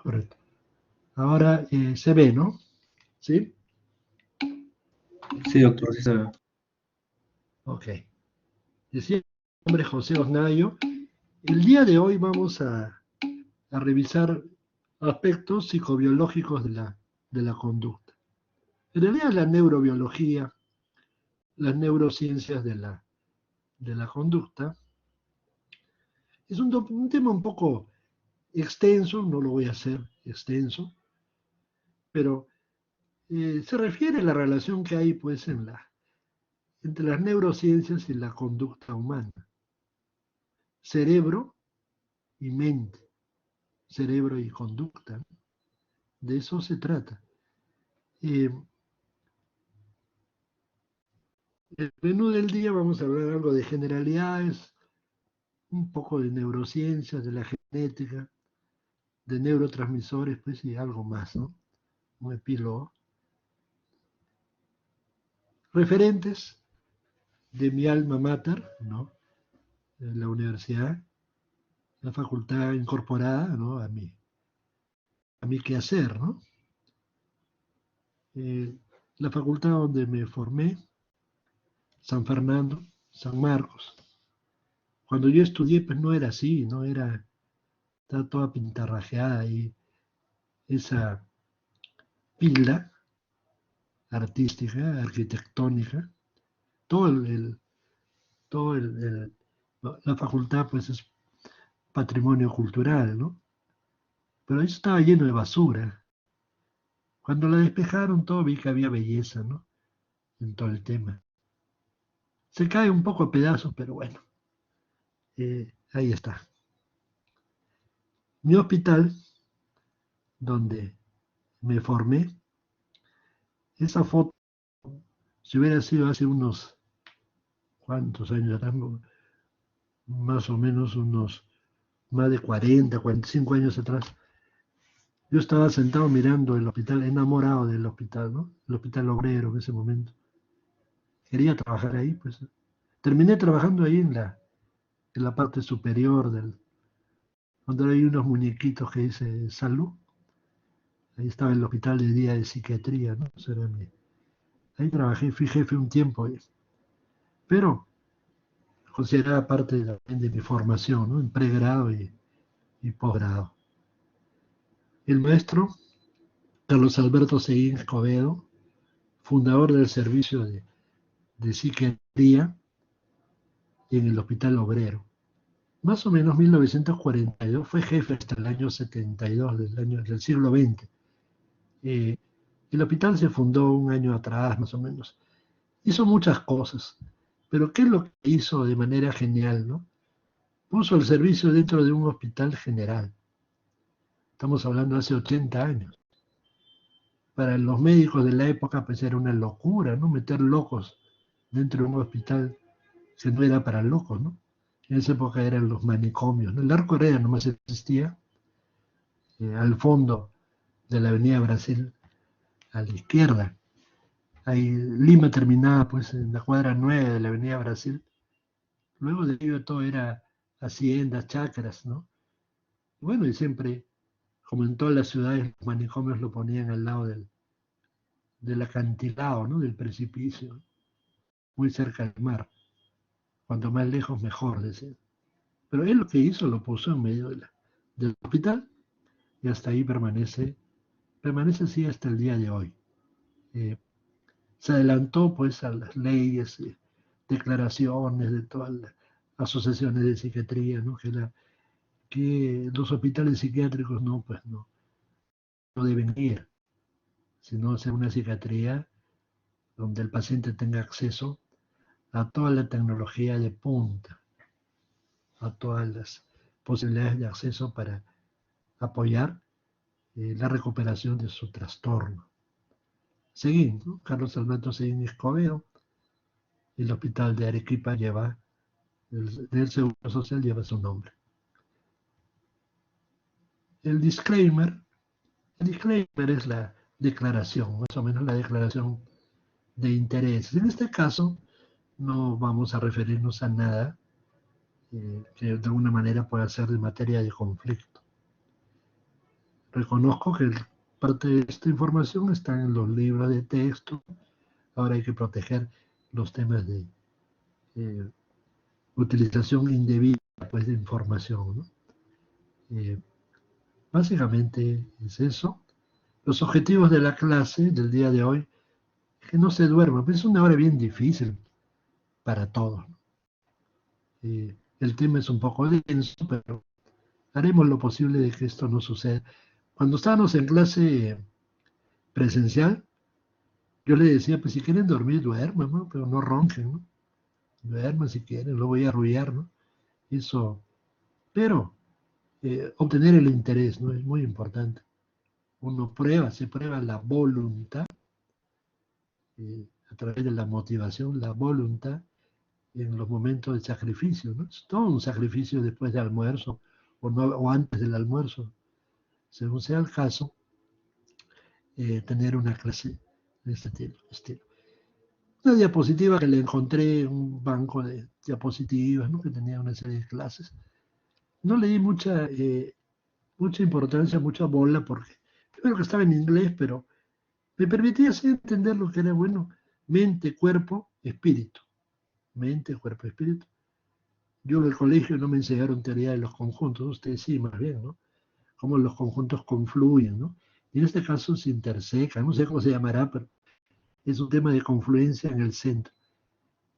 Correcto. Ahora se ve, ¿no? ¿Sí? Sí, doctor, sí se ve. Ok. Decía mi nombre es José Osnayo. El día de hoy vamos a revisar aspectos psicobiológicos de la conducta. En realidad la neurobiología, las neurociencias de la conducta, es un tema un poco extenso, no lo voy a hacer extenso, pero se refiere a la relación que hay pues entre las neurociencias y la conducta humana, cerebro y mente, cerebro y conducta, ¿no? De eso se trata. Eh, el menú del día vamos a hablar algo de generalidades, un poco de neurociencias, de la genética, de neurotransmisores, pues y algo más, ¿no? Un epílogo. Referentes de mi alma mater, ¿no? De la universidad, la facultad incorporada, ¿no? A mi quehacer, ¿no? Eh, la facultad donde me formé, San Fernando, San Marcos. Cuando yo estudié, pues no era así, no era, estaba toda pintarrajeada y esa pila artística, arquitectónica, todo todo la facultad pues es patrimonio cultural, ¿no? Pero eso estaba lleno de basura. Cuando la despejaron todo vi que había belleza, ¿no? En todo el tema. Se cae un poco a pedazos, pero bueno, ahí está. Mi hospital, donde me formé, esa foto, si hubiera sido hace unos cuantos años atrás, más o menos unos más de 40, 45 años atrás, yo estaba sentado mirando el hospital, enamorado del hospital, ¿no? El hospital obrero en ese momento. Quería trabajar ahí, pues. Terminé trabajando ahí en la parte superior donde hay unos muñequitos que dice salud. Ahí estaba el hospital de día de psiquiatría, ¿no? Ahí trabajé, fui jefe un tiempo ahí. Pero consideraba parte de mi formación, ¿no? En pregrado y posgrado. El maestro Carlos Alberto Seguín Escobedo, fundador del servicio de psiquiatría en el Hospital Obrero. Más o menos 1942 fue jefe hasta el año 72 del siglo XX. Eh, el hospital se fundó un año atrás, más o menos. Hizo muchas cosas, pero ¿qué es lo que hizo de manera genial, no? Puso el servicio dentro de un hospital general. Estamos hablando de hace 80 años. Para los médicos de la época, pues era una locura, ¿no? Meter locos dentro de un hospital que no era para locos, ¿no? En esa época eran los manicomios, ¿no? El Arco Herrera nomás existía, al fondo de la Avenida Brasil, a la izquierda. Ahí Lima terminaba pues en la cuadra 9 de la Avenida Brasil. Luego de ello todo era haciendas, chacras, ¿no? Bueno, y siempre, como en todas las ciudades, los manicomios lo ponían al lado del acantilado, ¿no? Del precipicio, muy cerca del mar. Cuanto más lejos, mejor, decían. Pero él lo que hizo, lo puso en medio del hospital y hasta ahí permanece así hasta el día de hoy. Eh, Se adelantó pues a las leyes, declaraciones de todas las asociaciones de psiquiatría, ¿no? Que los hospitales psiquiátricos no, pues no deben ir, sino hacer una psiquiatría donde el paciente tenga acceso a toda la tecnología de punta, a todas las posibilidades de acceso para apoyar la recuperación de su trastorno. Seguí, ¿no? Carlos Alberto Seguín Escobedo, el hospital de Arequipa del Seguro Social lleva su nombre. El disclaimer, el disclaimer es la declaración, más o menos la declaración de interés. En este caso, no vamos a referirnos a nada que de alguna manera pueda ser de materia de conflicto. Reconozco que parte de esta información está en los libros de texto. Ahora hay que proteger los temas de utilización indebida, pues, de información, ¿no? Básicamente es eso. Los objetivos de la clase del día de hoy es que no se duerma, pues es una hora bien difícil para todos, ¿no? El tema es un poco denso, pero haremos lo posible de que esto no suceda. Cuando estábamos en clase presencial, yo le decía, pues si quieren dormir, duerman, ¿no? Pero no ronquen, ¿no? Duerman si quieren, lo voy a arrullar, ¿no? Eso, pero obtener el interés, ¿no? Es muy importante. Uno prueba, se prueba la voluntad, a través de la motivación, la voluntad en los momentos de sacrificio, ¿no? Es todo un sacrificio después del almuerzo o, no, o antes del almuerzo, según sea el caso, tener una clase de este estilo. Una diapositiva que le encontré en un banco de diapositivas, ¿no? Que tenía una serie de clases. No le di mucha importancia, mucha bola, porque primero que estaba en inglés, pero me permitía así entender lo que era bueno, mente, cuerpo, espíritu. Mente, cuerpo, espíritu. Yo en el colegio no me enseñaron teoría de los conjuntos, ustedes sí, más bien, ¿no? Cómo los conjuntos confluyen, ¿no? Y en este caso se intersecan, no sé cómo se llamará, pero es un tema de confluencia en el centro.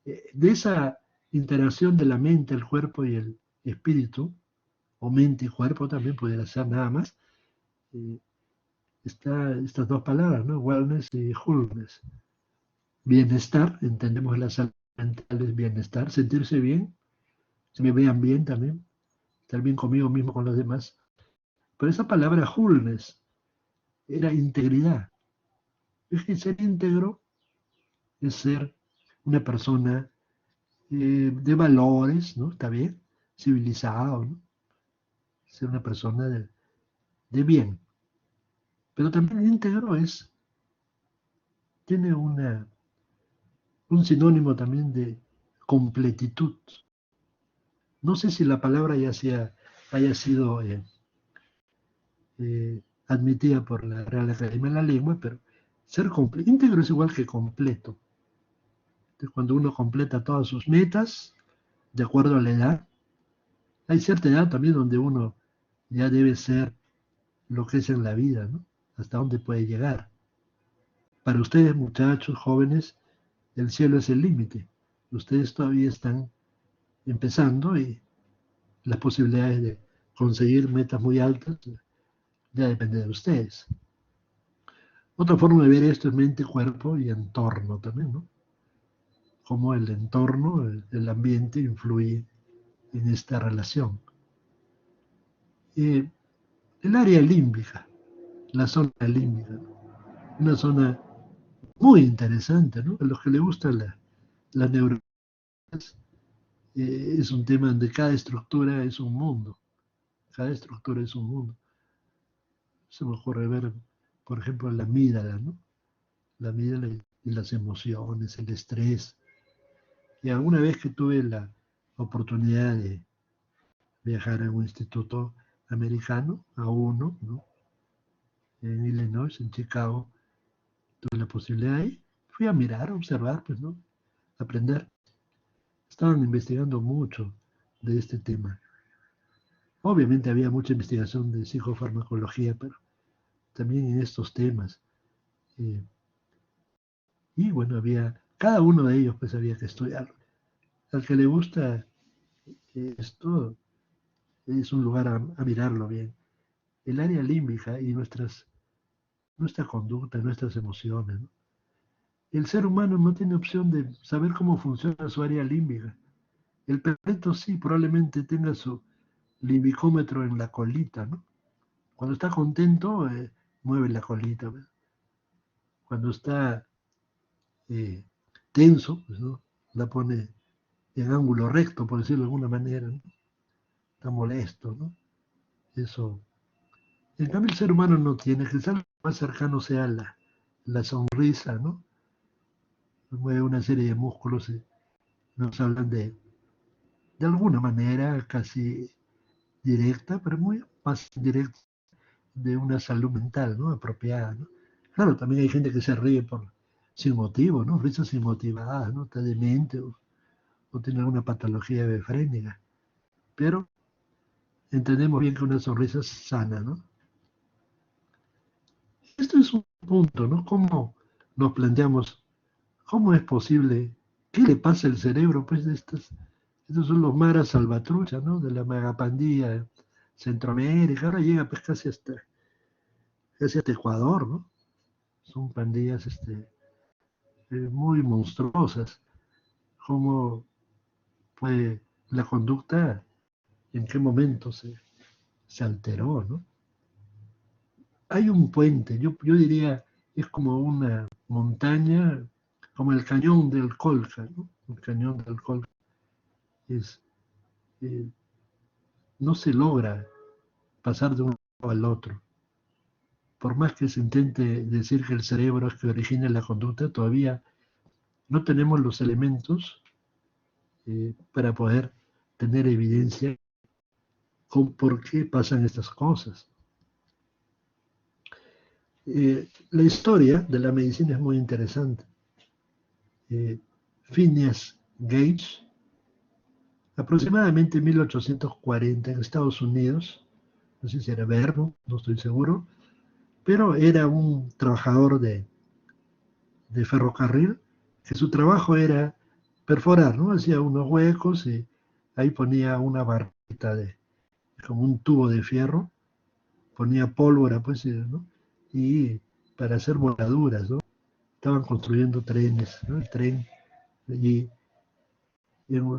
De esa interacción de la mente, el cuerpo y el espíritu, o mente y cuerpo también pudiera ser nada más, eh, está estas dos palabras, ¿no? Wellness y wholeness. Bienestar, entendemos la salud mental es bienestar, sentirse bien, se me vean bien también, estar bien conmigo mismo, con los demás. Pero esa palabra wholeness era integridad. Es que ser íntegro es ser una persona de valores, ¿no? Está bien, civilizado, ¿no? Ser una persona de bien. Pero también íntegro tiene un sinónimo también de completitud. No sé si la palabra haya sido admitida por la Real Academia de la Lengua, pero ser íntegro es igual que completo. Entonces, cuando uno completa todas sus metas, de acuerdo a la edad, hay cierta edad también donde uno ya debe ser lo que es en la vida, ¿no? Hasta dónde puede llegar. Para ustedes, muchachos, jóvenes, el cielo es el límite. Ustedes todavía están empezando y las posibilidades de conseguir metas muy altas ya dependen de ustedes. Otra forma de ver esto es mente, cuerpo y entorno también, ¿no? Cómo el entorno, el ambiente influye en esta relación. Eh, el área límbica, la zona límbica, ¿no? Una zona muy interesante, ¿no? A los que les gusta la neurociencia, es un tema donde cada estructura es un mundo. Cada estructura es un mundo. Se me ocurre ver, por ejemplo, la amígdala, ¿no? La amígdala y las emociones, el estrés. Y alguna vez que tuve la oportunidad de viajar a un instituto americano, a uno, ¿no? En Illinois, en Chicago, tuve la posibilidad ahí. Fui a mirar, a observar, pues, ¿no? Aprender. Estaban investigando mucho de este tema. Obviamente había mucha investigación de psicofarmacología, pero también en estos temas. Eh, y bueno, cada uno de ellos pues había que estudiarlo. Al que le gusta esto, es un lugar a mirarlo bien. El área límbica y nuestra conducta, nuestras emociones, ¿no? El ser humano no tiene opción de saber cómo funciona su área límbica. El perrito sí, probablemente tenga su limbicómetro en la colita, ¿no? Cuando está contento, mueve la colita, ¿ves? Cuando está eh, tenso, pues, ¿no? La pone en ángulo recto, por decirlo de alguna manera, ¿no? Está molesto, ¿no? Eso. En cambio, el ser humano no tiene, quizás lo más cercano sea la sonrisa, ¿no? Mueve una serie de músculos y nos hablan de alguna manera casi directa, pero muy más directa, de una salud mental, ¿no? Apropiada, ¿no? Claro, también hay gente que se ríe sin motivo, ¿no? Risas inmotivadas, ¿no? Está demente o tiene alguna patología befrénica. Pero entendemos bien que una sonrisa es sana, ¿no? Esto es un punto, ¿no? ¿Cómo nos planteamos, cómo es posible, qué le pasa al cerebro, pues, de estos son los maras salvatrucha, ¿no? De la megapandilla de Centroamérica, ahora llega pues casi hasta Ecuador, ¿no? Son pandillas muy monstruosas. ¿Cómo fue la conducta? ¿En qué momento se alteró, ¿no? Hay un puente, yo diría, es como una montaña, como el cañón del Colca, ¿no? El cañón del Colca es, eh, no se logra pasar de un lado al otro. Por más que se intente decir que el cerebro es que origina la conducta, todavía no tenemos los elementos para poder tener evidencia con por qué pasan estas cosas. La historia de la medicina es muy interesante. Phineas Gage, aproximadamente en 1840 en Estados Unidos, no sé si era Verbo, no estoy seguro, pero era un trabajador de ferrocarril, que su trabajo era perforar, ¿no? Hacía unos huecos y ahí ponía una barrita como un tubo de fierro, ponía pólvora, pues, ¿no? Y para hacer voladuras, ¿no? Estaban construyendo trenes, ¿no? El tren, y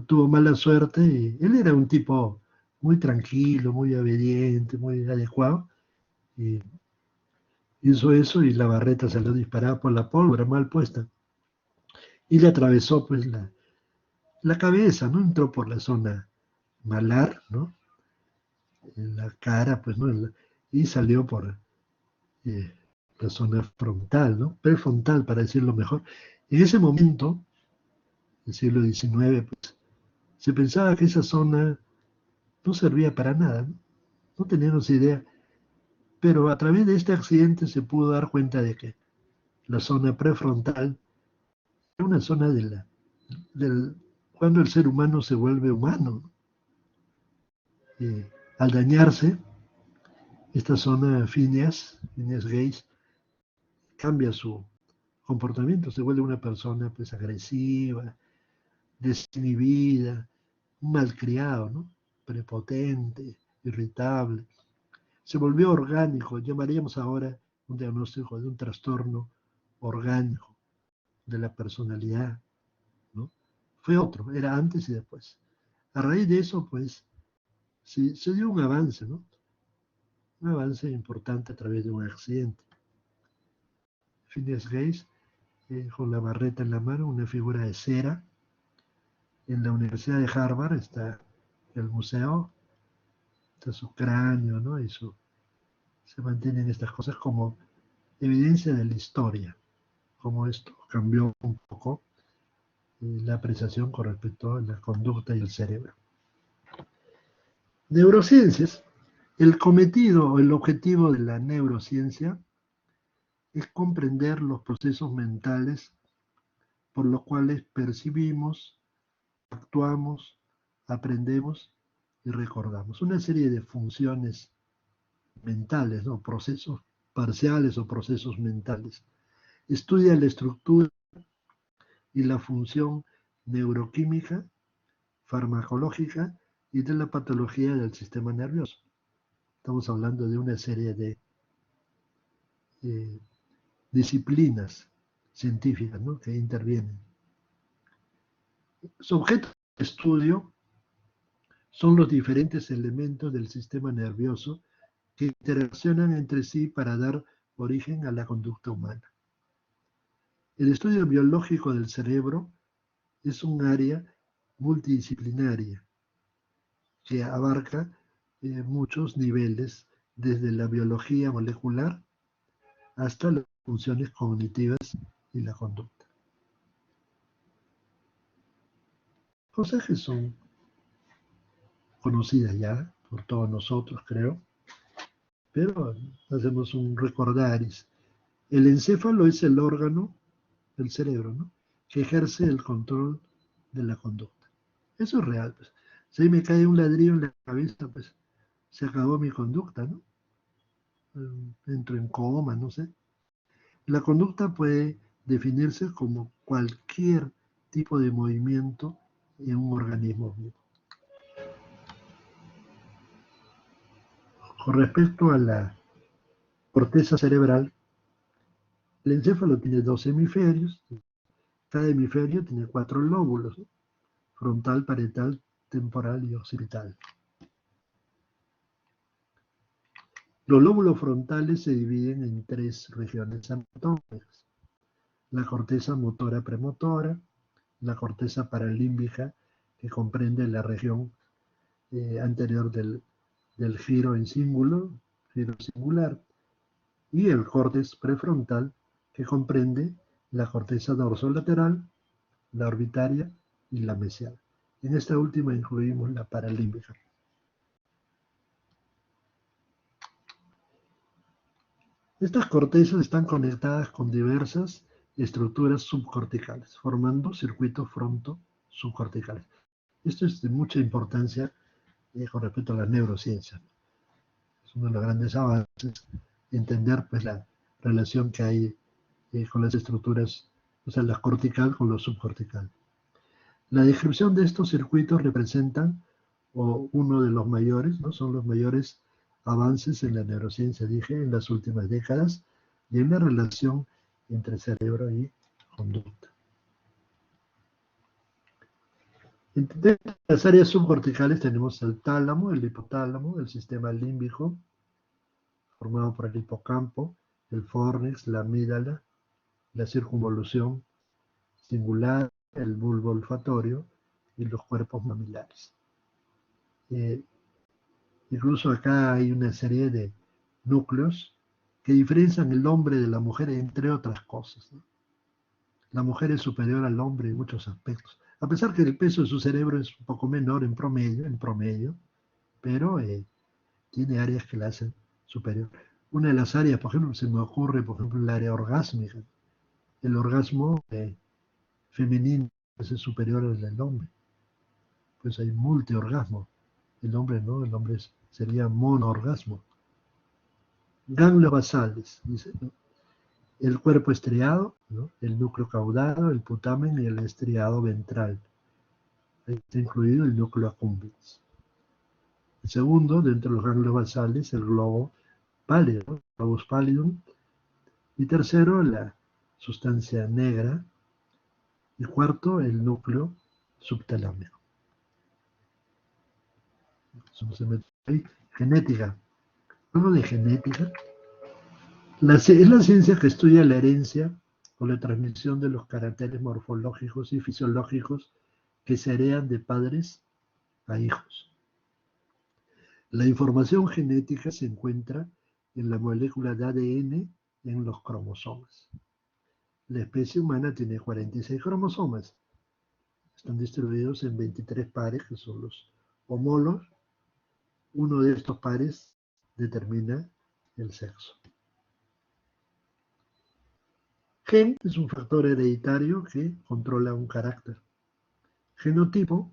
tuvo mala suerte, y él era un tipo muy tranquilo, muy obediente, muy adecuado, y hizo eso y la barreta salió disparada por la pólvora mal puesta, y le atravesó pues la cabeza, ¿no? Entró por la zona malar, ¿no? En la cara, pues, ¿no? Y salió por eh, la zona frontal, ¿no? Prefrontal, para decirlo mejor. En ese momento, el siglo XIX, pues, se pensaba que esa zona no servía para nada, ¿no? No teníamos idea, pero a través de este accidente se pudo dar cuenta de que la zona prefrontal es una zona cuando el ser humano se vuelve humano, ¿no? Al dañarse, esta zona Phineas Gage, cambia su comportamiento, se vuelve una persona pues agresiva, desinhibida, un malcriado, ¿no? Prepotente, irritable. Se volvió orgánico, llamaríamos ahora un diagnóstico de un trastorno orgánico de la personalidad, ¿no? Fue otro, era antes y después. A raíz de eso, pues, se dio un avance, ¿no? Un avance importante a través de un accidente. Phineas Gage, con la barreta en la mano, una figura de cera. En la Universidad de Harvard está el museo, está su cráneo, ¿no? Se mantienen estas cosas como evidencia de la historia, como esto cambió un poco la apreciación con respecto a la conducta y el cerebro. Neurociencias. El cometido o el objetivo de la neurociencia es comprender los procesos mentales por los cuales percibimos, actuamos, aprendemos y recordamos. Una serie de funciones mentales, ¿no? Procesos parciales o procesos mentales. Estudia la estructura y la función neuroquímica, farmacológica y de la patología del sistema nervioso. Estamos hablando de una serie de eh, disciplinas científicas, ¿no? Que intervienen. Su objeto de estudio son los diferentes elementos del sistema nervioso que interaccionan entre sí para dar origen a la conducta humana. El estudio biológico del cerebro es un área multidisciplinaria que abarca muchos niveles, desde la biología molecular hasta las funciones cognitivas y la conducta. Cosas que son conocidas ya por todos nosotros, creo, pero hacemos un recordaris. El encéfalo es el órgano del cerebro, ¿no?, que ejerce el control de la conducta. Eso es real, pues. Si me cae un ladrillo en la cabeza, pues se acabó mi conducta, ¿no? Entro en coma, no sé. La conducta puede definirse como cualquier tipo de movimiento en un organismo vivo. Con respecto a la corteza cerebral, el encéfalo tiene dos hemisferios. Cada hemisferio tiene 4 lóbulos, ¿no?, frontal, parietal, temporal y occipital. Los lóbulos frontales se dividen en 3 regiones anatómicas: la corteza motora premotora, la corteza paralímbica, que comprende la región anterior del giro en cíngulo, giro singular, y el córtex prefrontal, que comprende la corteza dorsolateral, la orbitaria y la mesial. En esta última incluimos la paralímbica. Estas cortezas están conectadas con diversas estructuras subcorticales, formando circuitos fronto-subcorticales. Esto es de mucha importancia con respecto a la neurociencia. Es uno de los grandes avances, entender pues la relación que hay con las estructuras, o sea, la cortical con lo subcortical. La descripción de estos circuitos representan uno de los mayores, ¿no?, son los mayores avances en la neurociencia, dije, en las últimas décadas, y en la relación entre cerebro y conducta. Entre las áreas subcorticales tenemos el tálamo, el hipotálamo, el sistema límbico, formado por el hipocampo, el fórnix, la amígdala, la circunvolución singular, el bulbo olfatorio y los cuerpos mamilares. Incluso acá hay una serie de núcleos que diferencian el hombre de la mujer, entre otras cosas, ¿no? La mujer es superior al hombre en muchos aspectos, a pesar que el peso de su cerebro es un poco menor en promedio, pero tiene áreas que la hacen superior. Una de las áreas, por ejemplo, se me ocurre, por ejemplo, el área orgásmica. El orgasmo femenino es superior al del hombre. Pues hay multiorgasmo. El hombre no, el hombre sería monoorgasmo. Ganglios basales, dice, ¿no?, el cuerpo estriado, ¿no?, el núcleo caudado, el putamen y el estriado ventral. Ahí está incluido el núcleo accumbens. El segundo, dentro de los ganglios basales, el globo pálido, ¿no?, globus pallidum. Y tercero, la sustancia negra. Y cuarto, el núcleo subtaláneo. Genética. Algo de genética. Es la ciencia que estudia la herencia o la transmisión de los caracteres morfológicos y fisiológicos que se heredan de padres a hijos. La información genética se encuentra en la molécula de ADN en los cromosomas. La especie humana tiene 46 cromosomas. Están distribuidos en 23 pares, que son los homólogos. Uno de estos pares determina el sexo. Gen es un factor hereditario que controla un carácter. Genotipo,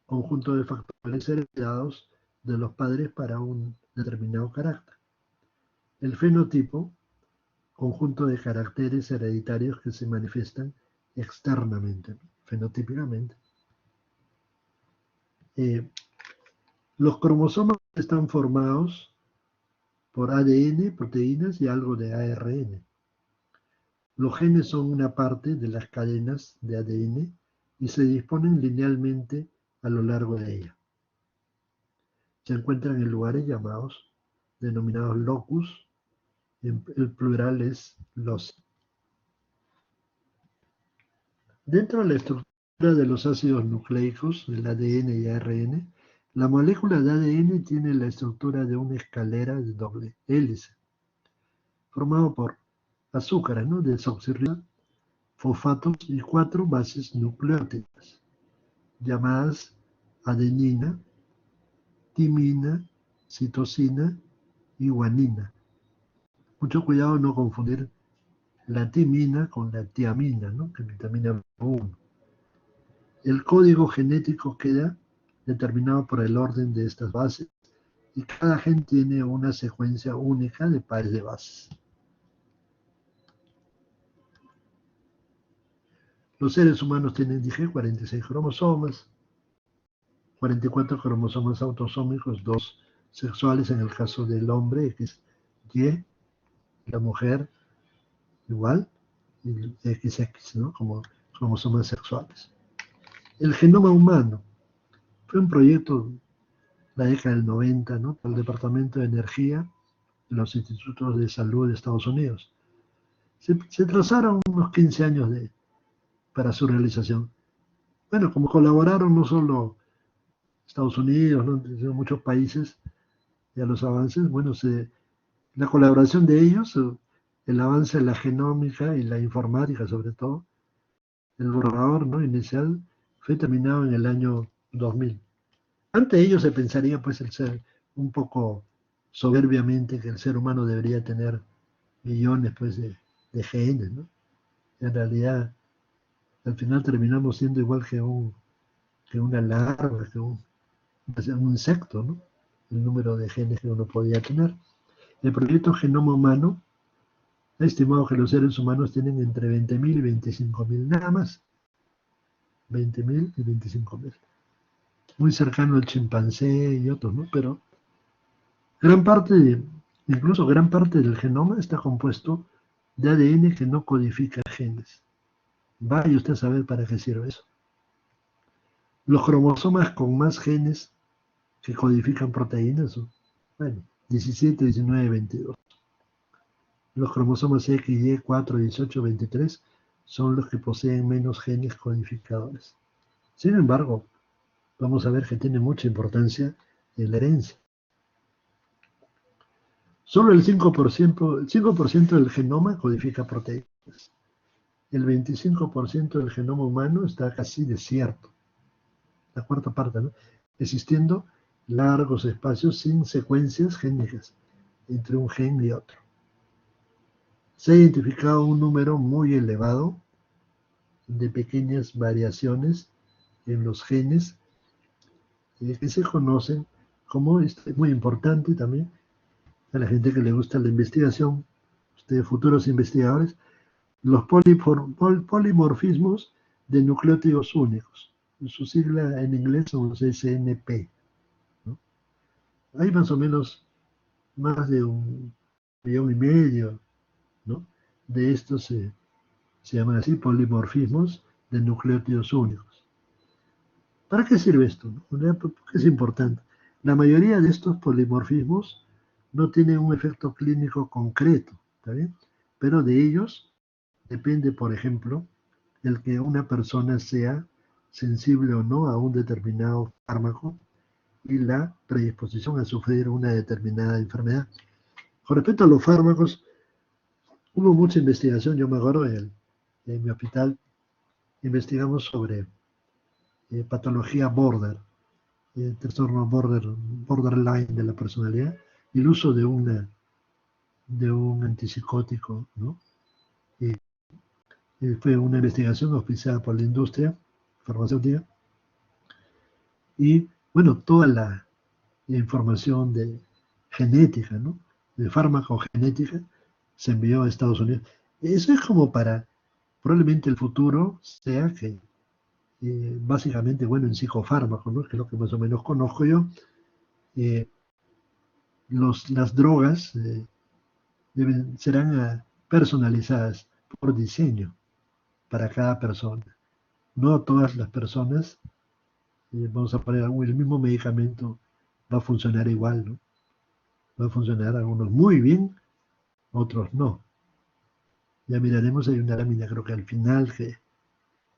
conjunto de factores heredados de los padres para un determinado carácter. El fenotipo, conjunto de caracteres hereditarios que se manifiestan externamente, fenotípicamente. Los cromosomas están formados por ADN, proteínas y algo de ARN. Los genes son una parte de las cadenas de ADN y se disponen linealmente a lo largo de ella. Se encuentran en lugares denominados locus, el plural es loci. Dentro de la estructura de los ácidos nucleicos, del ADN y ARN, la molécula de ADN tiene la estructura de una escalera de doble hélice, formado por azúcares, ¿no?, desoxirribosa, fosfatos y 4 bases nucleótidas, llamadas adenina, timina, citosina y guanina. Mucho cuidado no confundir la timina con la tiamina, ¿no? Que es vitamina B1. El código genético queda determinado por el orden de estas bases y cada gen tiene una secuencia única de pares de bases. Los seres humanos tienen, dije, 46 cromosomas, 44 cromosomas autosómicos, 2 sexuales en el caso del hombre, X, Y, la mujer igual, y XX, ¿no? Como cromosomas sexuales. El genoma humano fue un proyecto la década del 90, ¿no? Del Departamento de Energía de los Institutos de Salud de Estados Unidos. Se trazaron unos 15 años para su realización. Bueno, como colaboraron no solo Estados Unidos, ¿no? Sino muchos países y a los avances, bueno, la colaboración de ellos, el avance de la genómica y la informática sobre todo, el borrador, ¿no? Inicial fue terminado en el año 2000. Ante ello se pensaría, pues, el ser un poco soberbiamente que el ser humano debería tener millones, pues, de genes, ¿no? En realidad, al final terminamos siendo igual que una larva, un insecto, ¿no? El número de genes que uno podía tener. El proyecto Genoma Humano ha estimado que los seres humanos tienen entre 20.000 y 25.000, nada más. 20.000 y 25.000. Muy cercano al chimpancé y otros, ¿no? Pero gran parte, incluso gran parte del genoma está compuesto de ADN que no codifica genes. Vaya usted a saber para qué sirve eso. Los cromosomas con más genes que codifican proteínas son, bueno, 17, 19, 22. Los cromosomas X, Y, 4, 18, 23 son los que poseen menos genes codificadores. Sin embargo, vamos a ver que tiene mucha importancia en la herencia. Solo el 5% del genoma codifica proteínas. El 25% del genoma humano está casi desierto. La cuarta parte, ¿no? Existiendo largos espacios sin secuencias génicas entre un gen y otro. Se ha identificado un número muy elevado de pequeñas variaciones en los genes que se conocen como, esto es muy importante también, a la gente que le gusta la investigación, ustedes futuros investigadores, los polimorfismos de nucleótidos únicos. Su sigla en inglés son los SNP, ¿no? Hay más o menos más de 1,5 millones, ¿no? De estos se llaman así polimorfismos de nucleótidos únicos. ¿Para qué sirve esto? ¿Por qué es importante? La mayoría de estos polimorfismos no tienen un efecto clínico concreto, ¿está bien? Pero de ellos depende, por ejemplo, el que una persona sea sensible o no a un determinado fármaco y la predisposición a sufrir una determinada enfermedad. Con respecto a los fármacos, hubo mucha investigación. Yo me acuerdo en mi hospital investigamos sobre patología trastorno borderline de la personalidad y el uso de un antipsicótico, ¿no? Y, y fue una investigación auspiciada por la industria farmacéutica y, bueno, toda la información de genética, ¿no? De farmacogenética se envió a Estados Unidos. Eso es como para, probablemente el futuro sea que básicamente, bueno, en psicofármacos, ¿no? Que es lo que más o menos conozco yo, eh, las drogas serán personalizadas por diseño para cada persona. No todas las personas, vamos a poner el mismo medicamento, va a funcionar igual, ¿no? Va a funcionar algunos muy bien, otros no. Ya miraremos, hay una lámina creo que al final que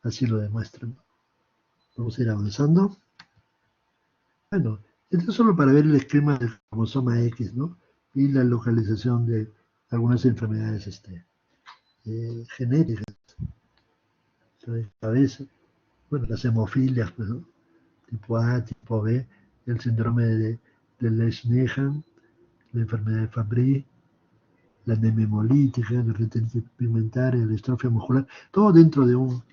así lo demuestra, ¿no? Vamos a ir avanzando. Bueno, esto es solo para ver el esquema del cromosoma X, ¿no? Y la localización de algunas enfermedades genéticas. A veces, bueno, las hemofilias, pues, ¿no? Tipo A, tipo B, el síndrome de Lesch-Nyhan, la enfermedad de Fabry, la anemia hemolítica, la retinitis pigmentaria, la distrofia muscular, todo dentro de un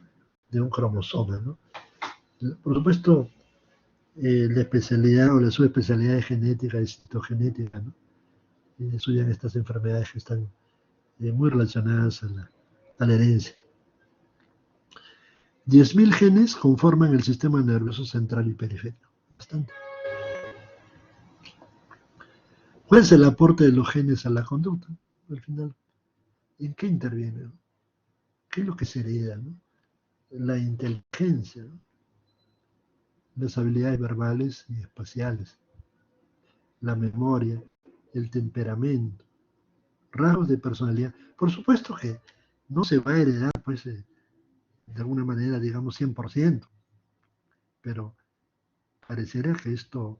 cromosoma, ¿no? Por supuesto, la especialidad o la subespecialidad de genética es citogenética, ¿no? Y estudian estas enfermedades que están muy relacionadas a la herencia. 10.000 genes conforman el sistema nervioso central y periférico. Bastante. ¿Cuál es el aporte de los genes a la conducta? Al final, ¿en qué interviene? ¿Qué es lo que se hereda? ¿No? La inteligencia, ¿no? Las habilidades verbales y espaciales, la memoria, el temperamento, rasgos de personalidad. Por supuesto que no se va a heredar, pues, de alguna manera, digamos, 100%, pero pareciera que esto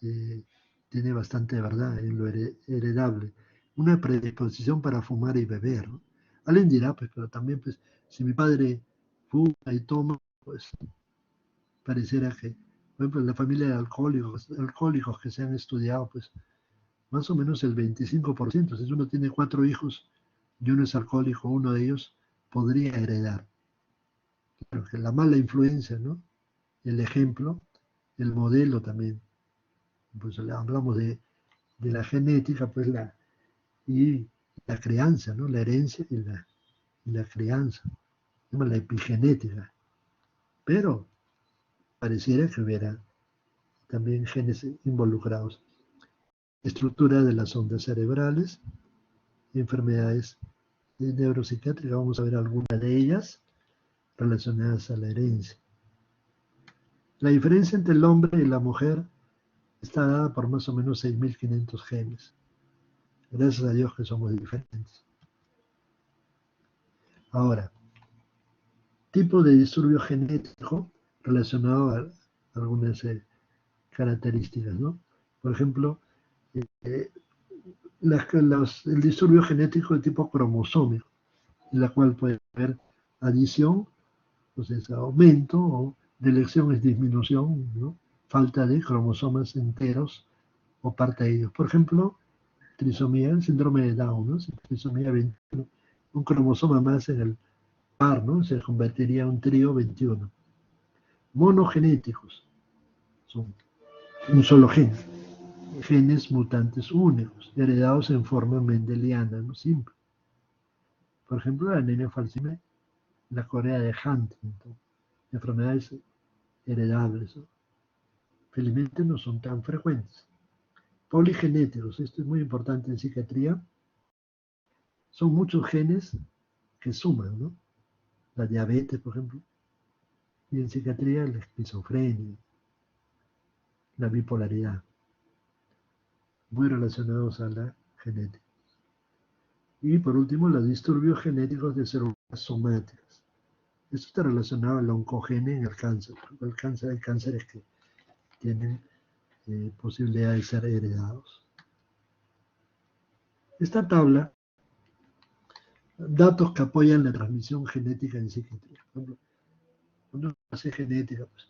eh, tiene bastante verdad en lo heredable. Una predisposición para fumar y beber, ¿no? Alguien dirá, pues, pero también, pues, si mi padre fuma y toma, pues, pareciera que, por ejemplo, en la familia de alcohólicos que se han estudiado, pues, más o menos el 25%, si uno tiene 4 hijos y uno es alcohólico, uno de ellos podría heredar. Claro que la mala influencia, ¿no? El ejemplo, el modelo también. Pues hablamos de la genética, pues y la crianza, ¿no? La herencia y la crianza. Se llama la epigenética. Pero pareciera que hubiera también genes involucrados. Estructura de las ondas cerebrales, enfermedades neuropsiquiátricas, vamos a ver algunas de ellas relacionadas a la herencia. La diferencia entre el hombre y la mujer está dada por más o menos 6.500 genes. Gracias a Dios que somos diferentes. Ahora, tipo de disturbio genético relacionado a algunas características, ¿no? Por ejemplo, eh, el disturbio genético de tipo cromosómico, en la cual puede haber adición, pues es aumento, o delección es disminución, ¿no? Falta de cromosomas enteros o parte de ellos. Por ejemplo, trisomía, el síndrome de Down, ¿no? Trisomía 21, un cromosoma más en el par, ¿no? Se convertiría en un trío 21. Monogenéticos, son un solo gen, genes mutantes únicos, heredados en forma mendeliana, ¿no? Simple. Por ejemplo, la anemia falciforme, la corea de Huntington, enfermedades heredables, ¿no? Felizmente no son tan frecuentes. Poligenéticos, esto es muy importante en psiquiatría, son muchos genes que suman, ¿no? La diabetes, por ejemplo, y en psiquiatría la esquizofrenia, la bipolaridad, muy relacionados a la genética. Y por último, los disturbios genéticos de células somáticas. Esto está relacionado al oncogene en el cáncer. Hay cánceres que tienen posibilidad de ser heredados. Esta tabla, datos que apoyan la transmisión genética en psiquiatría. Por ejemplo, cuando hace genética, pues,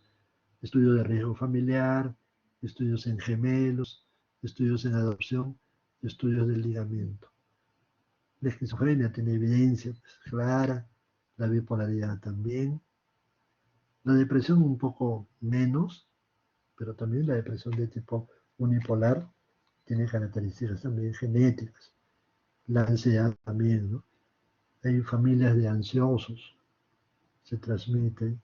estudio de riesgo familiar, estudios en gemelos, estudios en adopción, estudios del ligamiento. La esquizofrenia tiene evidencia, pues, clara, la bipolaridad también, la depresión un poco menos, pero también la depresión de tipo unipolar tiene características también genéticas. La ansiedad también, ¿no? Hay familias de ansiosos, se transmite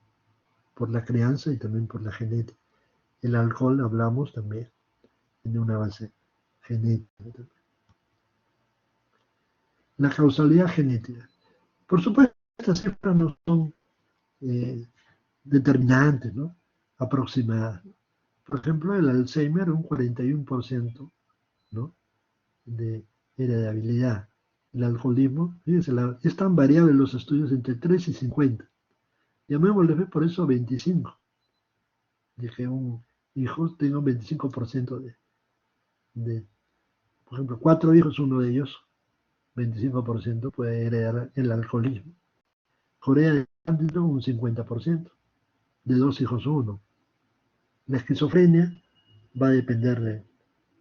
por la crianza y también por la genética. El alcohol, hablamos también, tiene una base genética. La causalidad genética. Por supuesto, estas cifras no son eh, determinantes, ¿no? Aproximadas. Por ejemplo, el Alzheimer, un 41%, ¿no? De heredabilidad. El alcoholismo, fíjense, es tan variable en los estudios entre 3 y 50. Llamémosle por eso 25. Dije, un hijo tenga un 25% de, por ejemplo, 4 hijos, uno de ellos, 25% puede heredar el alcoholismo. Corea del Norte, un 50%, de 2 hijos, uno. La esquizofrenia va a depender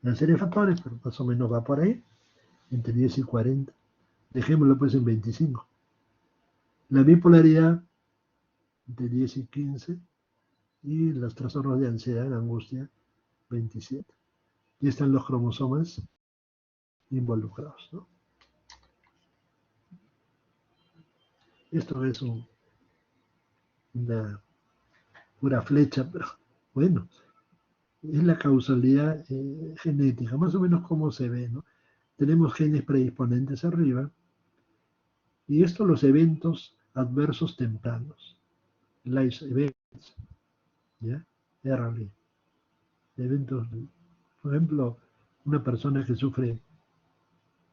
Una serie de factores, pero más o menos va por ahí, entre 10 y 40. Dejémoslo pues en 25. La bipolaridad, de 10 y 15, y los trastornos de ansiedad, angustia, 27. Y están los cromosomas involucrados, ¿no? Esto es una pura flecha, pero bueno, es la causalidad genética, más o menos como se ve, ¿no? Tenemos genes predisponentes arriba, y esto los eventos adversos tempranos, life events, ¿ya? Early, eventos, por ejemplo, una persona que sufre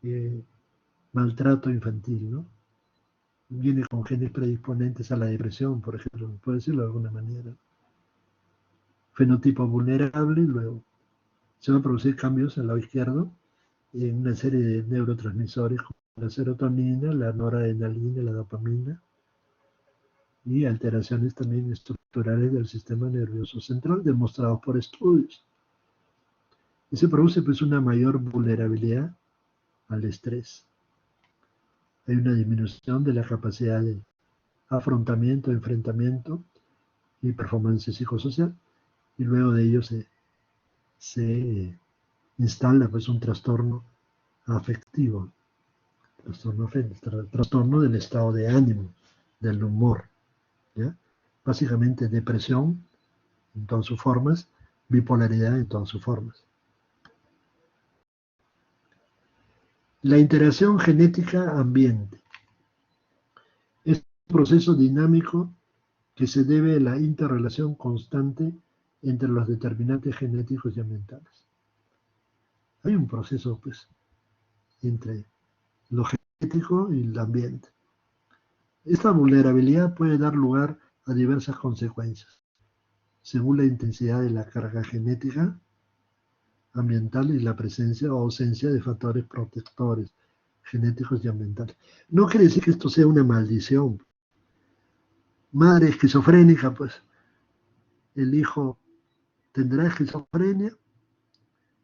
eh, maltrato infantil, ¿no? Viene con genes predisponentes a la depresión, por ejemplo, puede decirlo de alguna manera. Fenotipo vulnerable, luego se van a producir cambios al lado izquierdo en una serie de neurotransmisores como la serotonina, la noradrenalina, la dopamina, y alteraciones también estructurales del sistema nervioso central demostrados por estudios. Y se produce pues una mayor vulnerabilidad al estrés. Hay una disminución de la capacidad de afrontamiento, enfrentamiento y performance psicosocial, y luego de ello se instala pues un trastorno afectivo, trastorno del estado de ánimo, del humor, ¿ya? Básicamente depresión en todas sus formas, bipolaridad en todas sus formas. La interacción genética-ambiente es un proceso dinámico que se debe a la interrelación constante entre los determinantes genéticos y ambientales. Hay un proceso, pues, entre lo genético y el ambiente. Esta vulnerabilidad puede dar lugar a diversas consecuencias, según la intensidad de la carga genética, ambiental y la presencia o ausencia de factores protectores genéticos y ambientales. No quiere decir que esto sea una maldición. Madre esquizofrénica, pues el hijo tendrá esquizofrenia,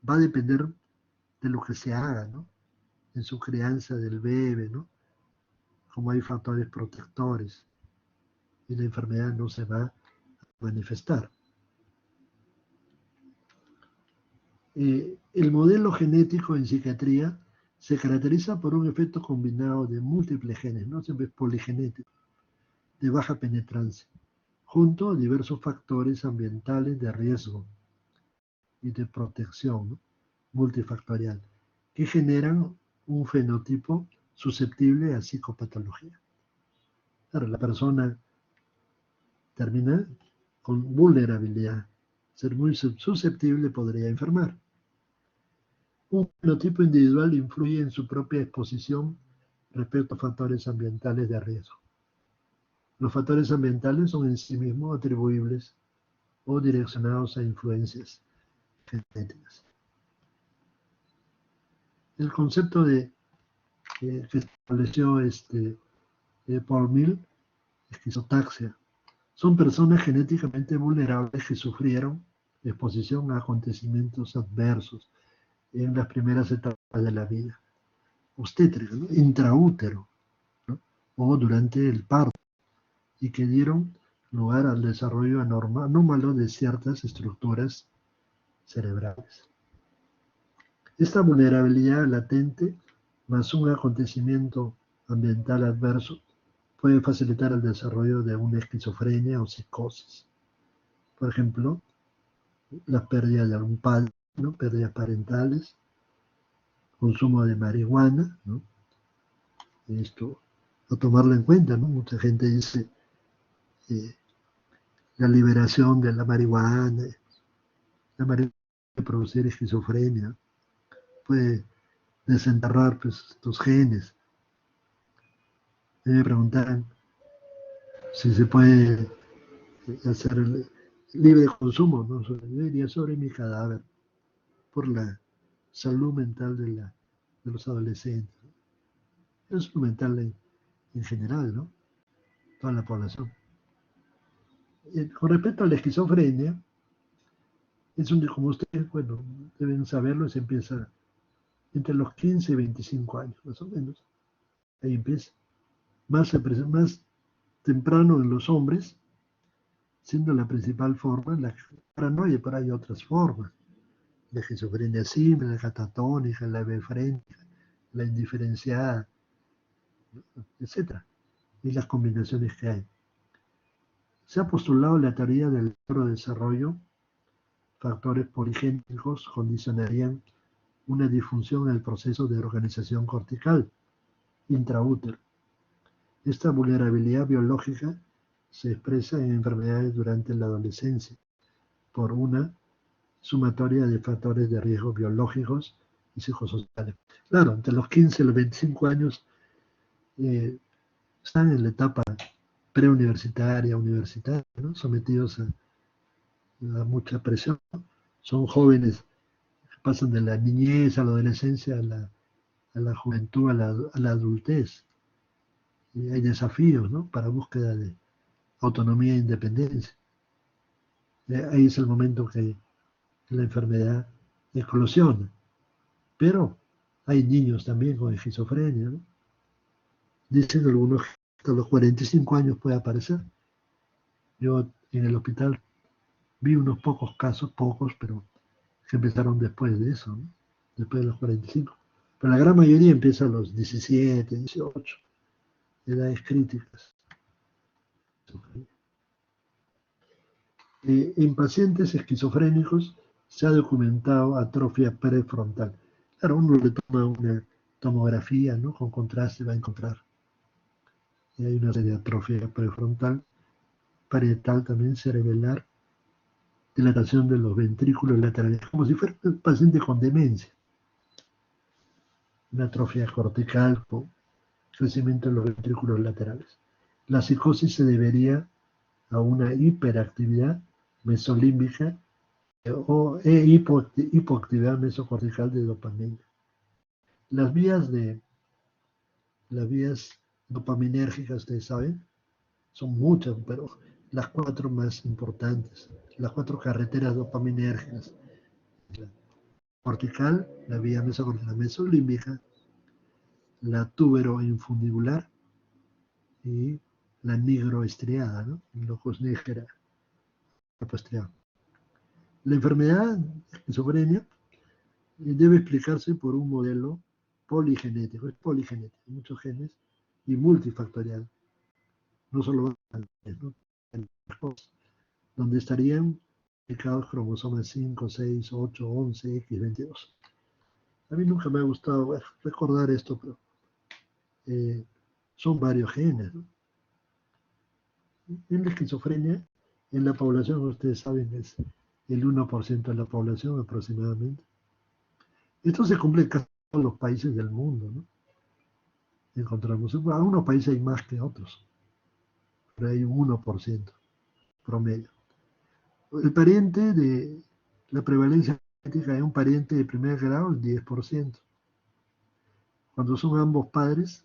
va a depender de lo que se haga, ¿no? En su crianza del bebé, ¿no? Como hay factores protectores y la enfermedad no se va a manifestar. El modelo genético en psiquiatría se caracteriza por un efecto combinado de múltiples genes, no siempre es poligenético, de baja penetrancia, junto a diversos factores ambientales de riesgo y de protección, ¿no? Multifactorial, que generan un fenotipo susceptible a psicopatología. Claro, la persona termina con vulnerabilidad, ser muy susceptible podría enfermar. Un fenotipo individual influye en su propia exposición respecto a factores ambientales de riesgo. Los factores ambientales son en sí mismos atribuibles o direccionados a influencias genéticas. El concepto que estableció Paul Mill, esquizotaxia, son personas genéticamente vulnerables que sufrieron exposición a acontecimientos adversos en las primeras etapas de la vida obstétrica, ¿no? Intraútero, ¿no? O durante el parto, y que dieron lugar al desarrollo anómalo de ciertas estructuras cerebrales. Esta vulnerabilidad latente, más un acontecimiento ambiental adverso, puede facilitar el desarrollo de una esquizofrenia o psicosis. Por ejemplo, la pérdida de algún padre, ¿no? Pérdidas parentales, consumo de marihuana, ¿no? Esto a tomarlo en cuenta, ¿no? Mucha gente dice la liberación de la marihuana puede producir esquizofrenia, puede desenterrar pues, estos genes. Me preguntaban si se puede hacer libre consumo, ¿no? Yo diría sobre mi cadáver, por la salud mental de los adolescentes. La salud mental en general, ¿no? Toda la población. Con respecto a la esquizofrenia, Es un, como ustedes, bueno, deben saberlo, se empieza entre los 15 y 25 años, más o menos. Ahí empieza. Más temprano en los hombres, siendo la principal forma, la paranoia, pero hay otras formas. La esquizofrenia simple, la catatónica, la befrénica, la indiferenciada, etcétera, y las combinaciones que hay. Se ha postulado la teoría del neurodesarrollo. Factores poligénicos condicionarían una disfunción en el proceso de organización cortical intraútero. Esta vulnerabilidad biológica se expresa en enfermedades durante la adolescencia por una sumatoria de factores de riesgo biológicos y psicosociales. Claro, entre los 15 y los 25 años eh, están en la etapa preuniversitaria, universitaria, ¿no? Sometidos a mucha presión. Son jóvenes que pasan de la niñez a la adolescencia a la juventud, a la adultez. Y hay desafíos, ¿no? Para búsqueda de autonomía e independencia. Ahí es el momento que la enfermedad eclosiona. Pero hay niños también con esquizofrenia, ¿no? Dicen algunos que hasta los 45 años puede aparecer. Yo en el hospital vi unos pocos casos, pocos, pero que empezaron después de eso, ¿no? Después de los 45. Pero la gran mayoría empieza a los 17, 18, edades críticas. En pacientes esquizofrénicos se ha documentado atrofia prefrontal. Claro, uno le toma una tomografía, ¿no? Con contraste va a encontrar. Y hay una serie de atrofia prefrontal, parietal también cerebelar, dilatación de los ventrículos laterales, como si fuera un paciente con demencia. Una atrofia cortical, crecimiento de los ventrículos laterales. La psicosis se debería a una hiperactividad mesolímbica o hipoactividad mesocortical de dopamina. Las vías de las vías dopaminérgicas, ustedes saben, son muchas, pero las cuatro más importantes, las cuatro carreteras dopaminérgicas: la cortical, la vía mesocortical mesolímbica, la tuberoinfundibular y la nigroestriada, ¿no? El ojos nígera, estriado. La enfermedad esquizofrenia debe explicarse por un modelo poligenético, es poligenético, muchos genes y multifactorial, no solo ¿no? Donde estarían implicados cromosomas 5, 6, 8, 11, X22. A mí nunca me ha gustado recordar esto, pero son varios genes, ¿no? En la esquizofrenia, en la población, ustedes saben, es el 1% de la población aproximadamente. Esto se cumple en casi todos los países del mundo, ¿no? Encontramos, algunos países hay más que otros, pero hay un 1% promedio. El pariente de la prevalencia genética es un pariente de primer grado, el 10%. Cuando son ambos padres,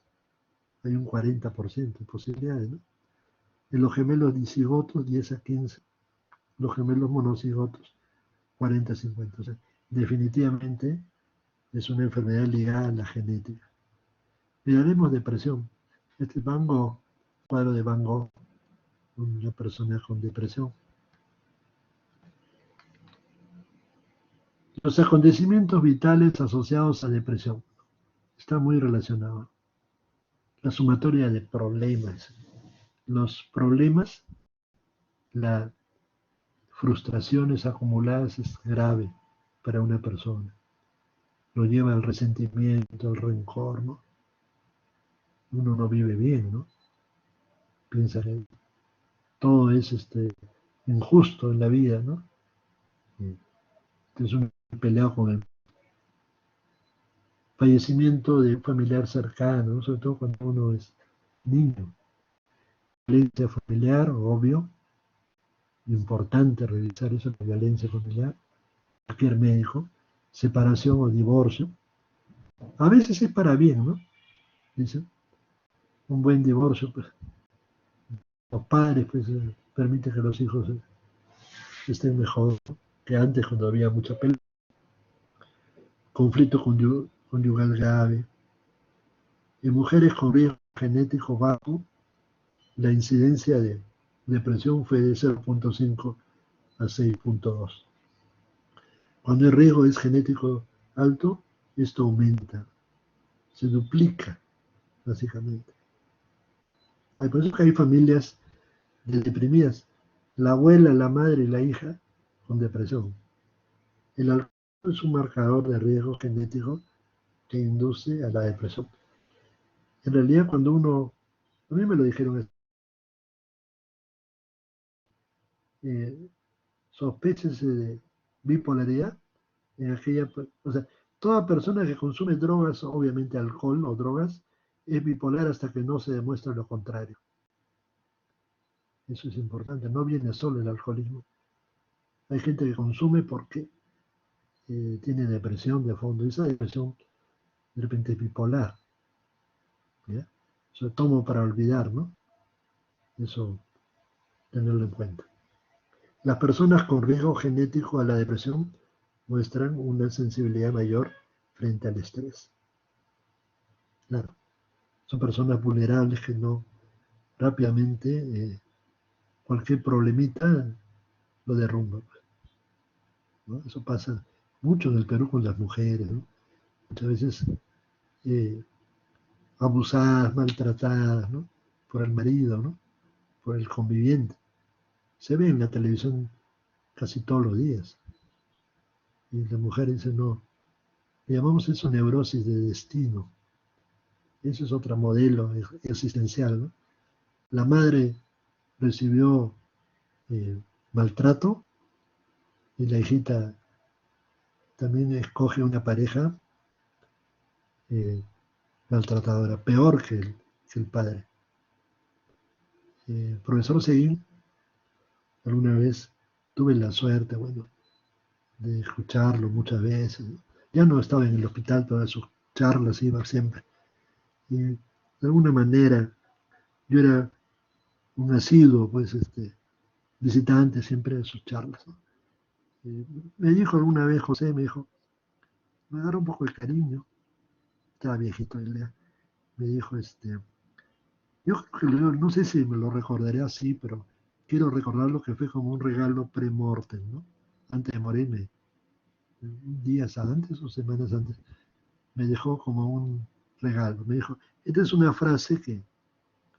hay un 40% de posibilidades, ¿no? En los gemelos dicigotos, 10 a 15. Los gemelos monocigotos, 40 a 50. O sea, definitivamente es una enfermedad ligada a la genética. Miraremos depresión. Este Van Gogh, cuadro de Van Gogh, una persona con depresión. Los acontecimientos vitales asociados a depresión está muy relacionado. La sumatoria de problemas. Los problemas, las frustraciones acumuladas es grave para una persona. Lo lleva al resentimiento, al rencor, ¿no? Uno no vive bien, ¿no? Piensa que todo es injusto en la vida, ¿no? Es un peleo con el fallecimiento de un familiar cercano, ¿no? Sobre todo cuando uno es niño. Violencia familiar, obvio, importante revisar eso, la violencia familiar, cualquier médico, separación o divorcio. A veces es para bien, ¿no? Dicen, un buen divorcio, pues, los padres, pues, permite que los hijos estén mejor, ¿no? que antes cuando había mucha pelea, conflicto conyugal grave. En mujeres con riesgo genético bajo, la incidencia de depresión fue de 0,5 a 6,2. Cuando el riesgo es genético alto, esto aumenta, se duplica, básicamente. Por eso que hay familias deprimidas. La abuela, la madre y la hija con depresión. El alcohol es un marcador de riesgo genético que induce a la depresión. En realidad, cuando uno, a mí me lo dijeron, sospéchese de bipolaridad en aquella, o sea, toda persona que consume drogas, obviamente alcohol o drogas, es bipolar hasta que no se demuestre lo contrario. Eso es importante, no viene solo el alcoholismo. Hay gente que consume porque tiene depresión de fondo, y esa depresión de repente es bipolar. ¿Ya? O sea, tomo para olvidar, ¿no? Eso, tenerlo en cuenta. Las personas con riesgo genético a la depresión muestran una sensibilidad mayor frente al estrés. Claro, son personas vulnerables que no rápidamente cualquier problemita lo derrumba, ¿no? Eso pasa mucho en el Perú con las mujeres, ¿no? Muchas veces eh, abusadas, maltratadas, ¿no? Por el marido, ¿no? Por el conviviente. Se ve en la televisión casi todos los días. Y la mujer dice, no, le llamamos eso neurosis de destino. Eso es otro modelo existencial, ¿no? La madre recibió maltrato y la hijita también escoge una pareja eh, maltratadora, peor que el padre. Profesor Seguín, alguna vez tuve la suerte, bueno, de escucharlo muchas veces, ¿no? Ya no estaba en el hospital, pero a sus charlas iba siempre. Y de alguna manera yo era un asiduo, pues, visitante siempre de sus charlas, ¿no? Me dijo alguna vez, José, me dijo, me agarró un poco de cariño, estaba viejito el día, me dijo, yo creo que no sé si me lo recordaré así, pero quiero recordarlo que fue como un regalo pre-mortem, ¿no? Antes de morirme, días antes o semanas antes, me dejó como un regalo. Me dijo, esta es una frase que,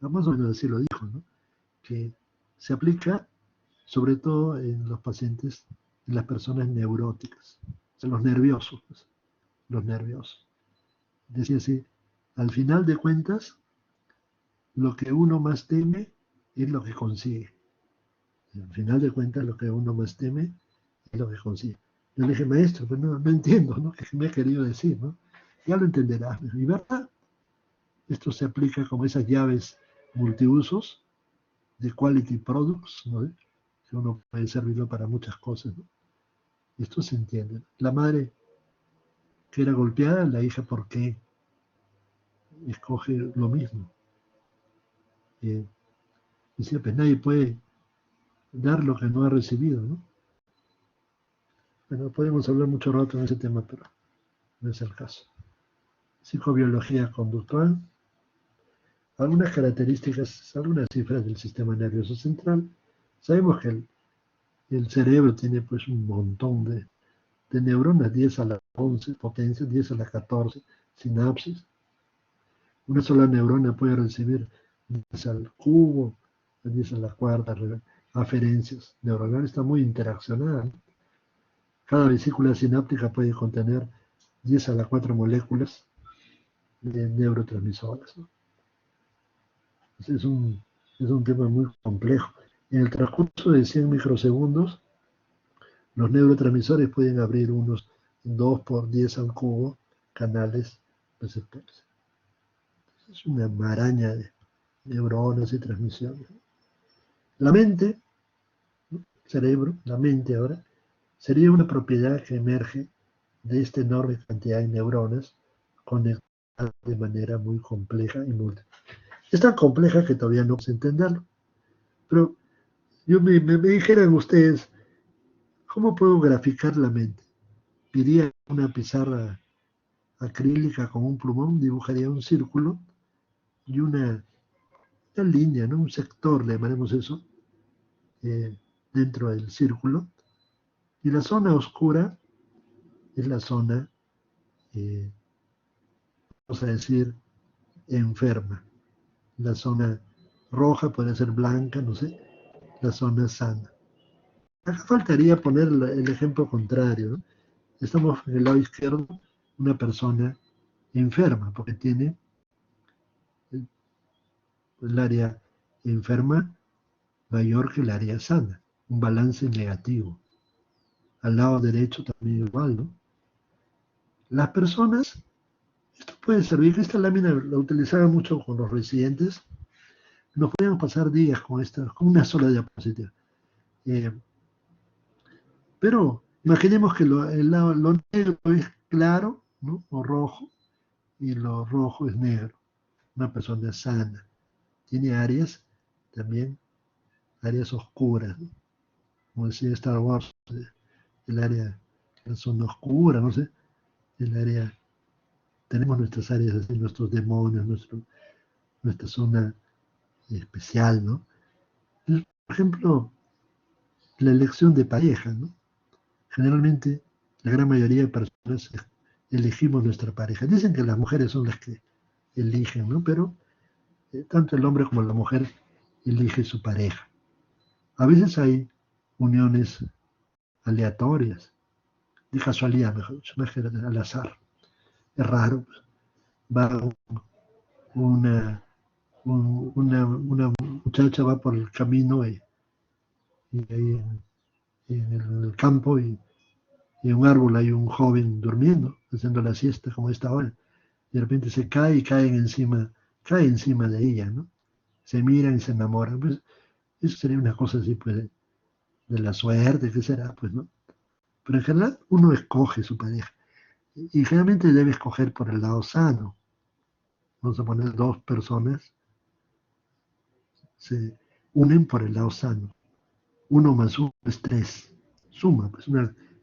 más o menos así lo dijo, ¿no? Que se aplica sobre todo en los pacientes, en las personas neuróticas, en los nerviosos, pues, los nerviosos. Decía así, al final de cuentas, lo que uno más teme es lo que consigue. Al final de cuentas, lo que uno más teme es lo que consigue. Yo le dije, maestro, pero no entiendo, ¿no? ¿Qué me ha querido decir, no? Ya lo entenderás. Y verdad, esto se aplica como esas llaves multiusos de quality products, ¿no? Que uno puede servirlo para muchas cosas, ¿no? Esto se entiende. La madre que era golpeada, la hija, ¿por qué escoge lo mismo? Decía, pues nadie puede dar lo que no ha recibido, ¿no? Bueno, podemos hablar mucho rato en ese tema, pero no es el caso. Psicobiología conductual, algunas características, algunas cifras del sistema nervioso central. Sabemos que el cerebro tiene pues un montón de neuronas, 10 a la 11 potencia, 10 a la 14 sinapsis. Una sola neurona puede recibir 10 al cubo, 10 a la cuarta aferencias neuronales, está muy interaccionada. Cada vesícula sináptica puede contener 10 a la 4 moléculas de neurotransmisoras, ¿no? Es un tema muy complejo. En el transcurso de 100 microsegundos, los neurotransmisores pueden abrir unos 2 por 10 al cubo canales receptores. Es una maraña de neuronas y transmisiones. La mente, ¿no? Cerebro, la mente ahora, sería una propiedad que emerge de esta enorme cantidad de neuronas conectadas de manera muy compleja y múltiple. Es tan compleja que todavía no sé entenderlo. Pero me dijeran ustedes, ¿Cómo puedo graficar la mente? Iría a una pizarra acrílica con un plumón, dibujaría un círculo y una línea, ¿no? Un sector, le llamaremos eso, eh, dentro del círculo. Y la zona oscura es la zona, eh, vamos a decir, enferma. La zona roja puede ser blanca, no sé, la zona sana. Acá faltaría poner el ejemplo contrario, ¿no? Estamos en el lado izquierdo, una persona enferma, porque tiene el área enferma mayor que el área sana, un balance negativo. Al lado derecho también igual, ¿no? Las personas, esto puede servir, esta lámina la utilizaba mucho con los residentes, nos podíamos pasar días con esta, con una sola diapositiva. Eh, pero imaginemos que lo negro es claro, ¿no? O rojo, y lo rojo es negro. Una persona sana. Tiene áreas también, áreas oscuras, ¿no? Como decía Star Wars, el área, la zona oscura, no sé, el área, tenemos nuestras áreas así, nuestros demonios, nuestra zona especial, ¿no? Por ejemplo, la elección de pareja, ¿no? Generalmente, la gran mayoría de personas elegimos nuestra pareja. Dicen que las mujeres son las que eligen, ¿no? Pero tanto el hombre como la mujer elige su pareja. A veces hay uniones aleatorias, de casualidad, mejor dicho, al azar. Es raro, pues. Va una muchacha va por el camino y ahí en el campo y en un árbol hay un joven durmiendo, haciendo la siesta como esta hora. De repente se cae y cae encima de ella, ¿no? Se miran y se enamoran. Pues eso sería una cosa así, pues, de la suerte, ¿qué será? Pues, ¿no? Pero en general uno escoge su pareja. Y generalmente debe escoger por el lado sano. Vamos a poner dos personas, se unen por el lado sano. Uno más uno es tres. Suma, pues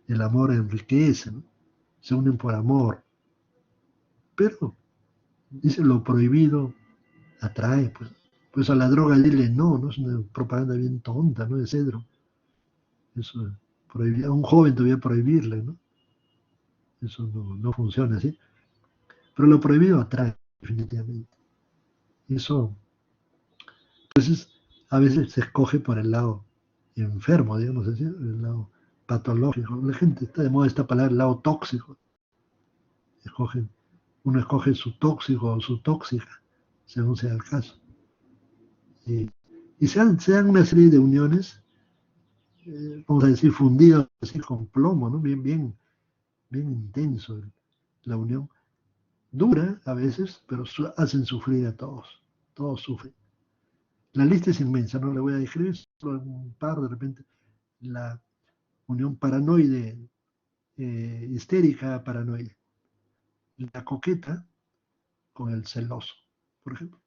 el amor enriquece, ¿no? Se unen por amor. Pero, dice, lo prohibido atrae, pues. Pues a la droga dile no, no es una propaganda bien tonta, ¿no? De Cedro. Eso, a un joven todavía prohibirle, ¿no? Eso no funciona así. Pero lo prohibido atrae, definitivamente. Eso, entonces, a veces se escoge por el lado enfermo, digamos así, el lado patológico. La gente está de moda esta palabra, el lado tóxico. Escogen, uno escoge su tóxico o su tóxica, según sea el caso. Y se dan una serie de uniones, vamos a decir, fundidas así con plomo, ¿no? Bien intenso la unión. Dura a veces, pero hacen sufrir a todos. Todos sufren. La lista es inmensa, no le voy a describir, solo un par de repente. La unión paranoide, histérica paranoide. La coqueta con el celoso, por ejemplo.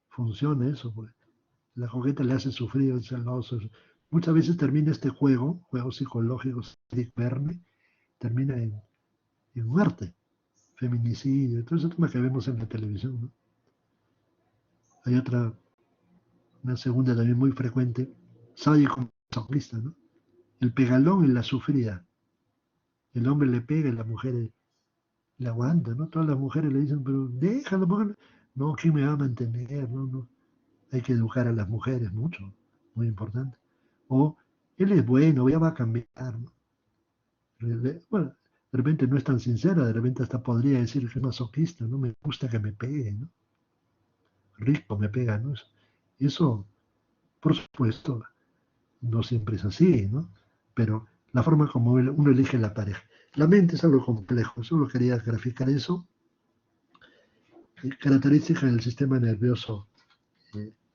Funciona eso, pues. La coqueta le hace sufrir al celoso. Muchas veces termina este juego psicológico, Eric Verne, termina en muerte, feminicidio, todo ese tema que vemos en la televisión, ¿no? Hay una segunda también muy frecuente, sádico masoquista, ¿no? El pegalón y la sufrida. El hombre le pega y la mujer le aguanta, ¿no? Todas las mujeres le dicen, pero déjalo, mujer. No, ¿quién me va a mantener? No. Hay que educar a las mujeres mucho, muy importante. O él es bueno, ya va a cambiar, ¿no? Bueno, de repente no es tan sincera, de repente hasta podría decir que es masoquista, no me gusta que me pegue, ¿no? Rico me pega, ¿no? Eso, por supuesto, no siempre es así, ¿no? Pero la forma como uno elige la pareja. La mente es algo complejo, solo quería graficar eso. Características del sistema nervioso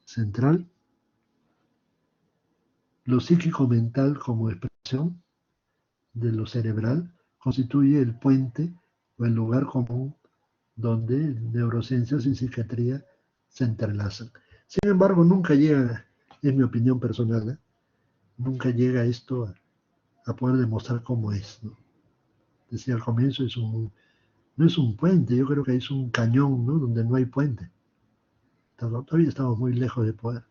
central, lo psíquico mental como expresión de lo cerebral constituye el puente o el lugar común donde neurociencias y psiquiatría se entrelazan. Sin embargo, nunca llega, es mi opinión personal, ¿eh? Nunca llega esto a poder demostrar cómo es, ¿no? Decía al comienzo, no es un puente, yo creo que es un cañón, ¿no? Donde no hay puente. Todavía estamos muy lejos de poder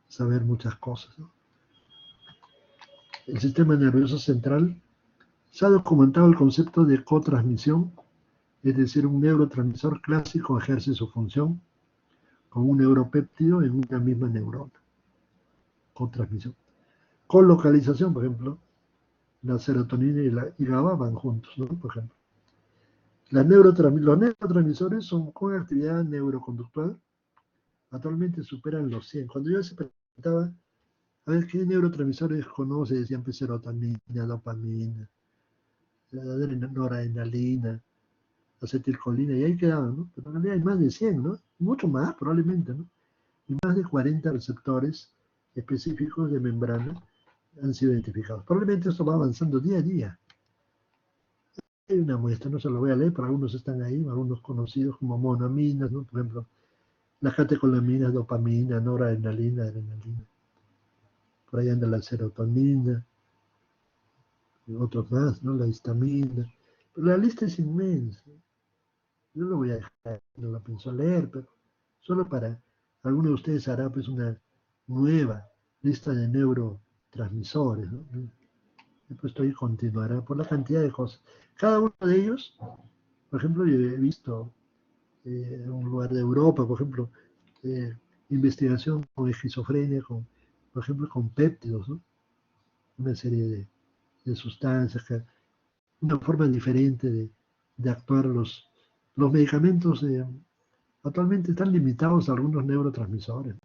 saber muchas cosas, ¿no? El sistema nervioso central, se ha documentado el concepto de cotransmisión, es decir, un neurotransmisor clásico ejerce su función con un neuropéptido en una misma neurona. Cotransmisión. Colocalización, por ejemplo, la serotonina y GABA van juntos, ¿no? Por ejemplo. Los neurotransmisores son con actividad neuroconductual actualmente superan los 100. Cuando yo se preguntaba, a ver, ¿qué neurotransmisores conoce? Decían pues, serotonina, dopamina, noradrenalina, acetilcolina, y ahí quedaban, ¿no? Pero en realidad hay más de 100, ¿no? Mucho más probablemente, ¿no? Y más de 40 receptores específicos de membrana han sido identificados. Probablemente esto va avanzando día a día. Hay una muestra, no se lo voy a leer, pero algunos están ahí, algunos conocidos como monoaminas, ¿no? Por ejemplo, las catecolaminas, dopamina, noradrenalina, adrenalina. Por ahí anda la serotonina, y otros más, ¿no? La histamina. Pero la lista es inmensa. Yo lo voy a dejar, no lo pienso leer, pero solo para alguno de ustedes hará pues una nueva lista de neurotransmisores, ¿no? Después esto ahí continuará por la cantidad de cosas. Cada uno de ellos, por ejemplo, yo he visto en un lugar de Europa, por ejemplo, eh, investigación con esquizofrenia, por ejemplo, con péptidos, ¿no? Una serie de sustancias, una forma diferente de actuar los medicamentos. Actualmente están limitados a algunos neurotransmisores,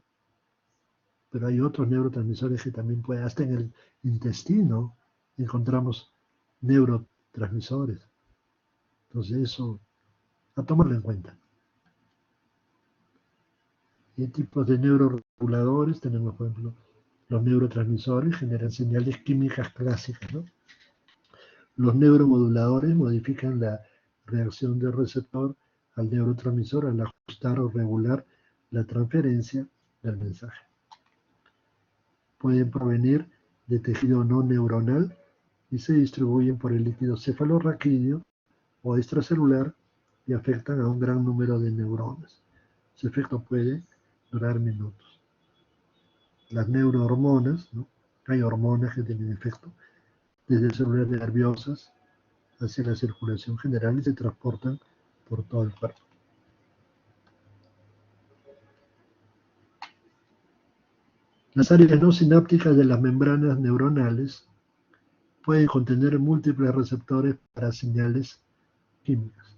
pero hay otros neurotransmisores que también pueden, hasta en el intestino encontramos neurotransmisores. Entonces eso, a tomarlo en cuenta. Y tipos de neuroreguladores, tenemos por ejemplo los neurotransmisores, generan señales químicas clásicas, ¿no? Los neuromoduladores modifican la reacción del receptor al neurotransmisor al ajustar o regular la transferencia del mensaje. Pueden provenir de tejido no neuronal y se distribuyen por el líquido cefalorraquídeo o extracelular y afectan a un gran número de neuronas. Su efecto puede durar minutos. Las neurohormonas, ¿no? Hay hormonas que tienen efecto desde células nerviosas hacia la circulación general y se transportan por todo el cuerpo. Las áreas no sinápticas de las membranas neuronales pueden contener múltiples receptores para señales químicas.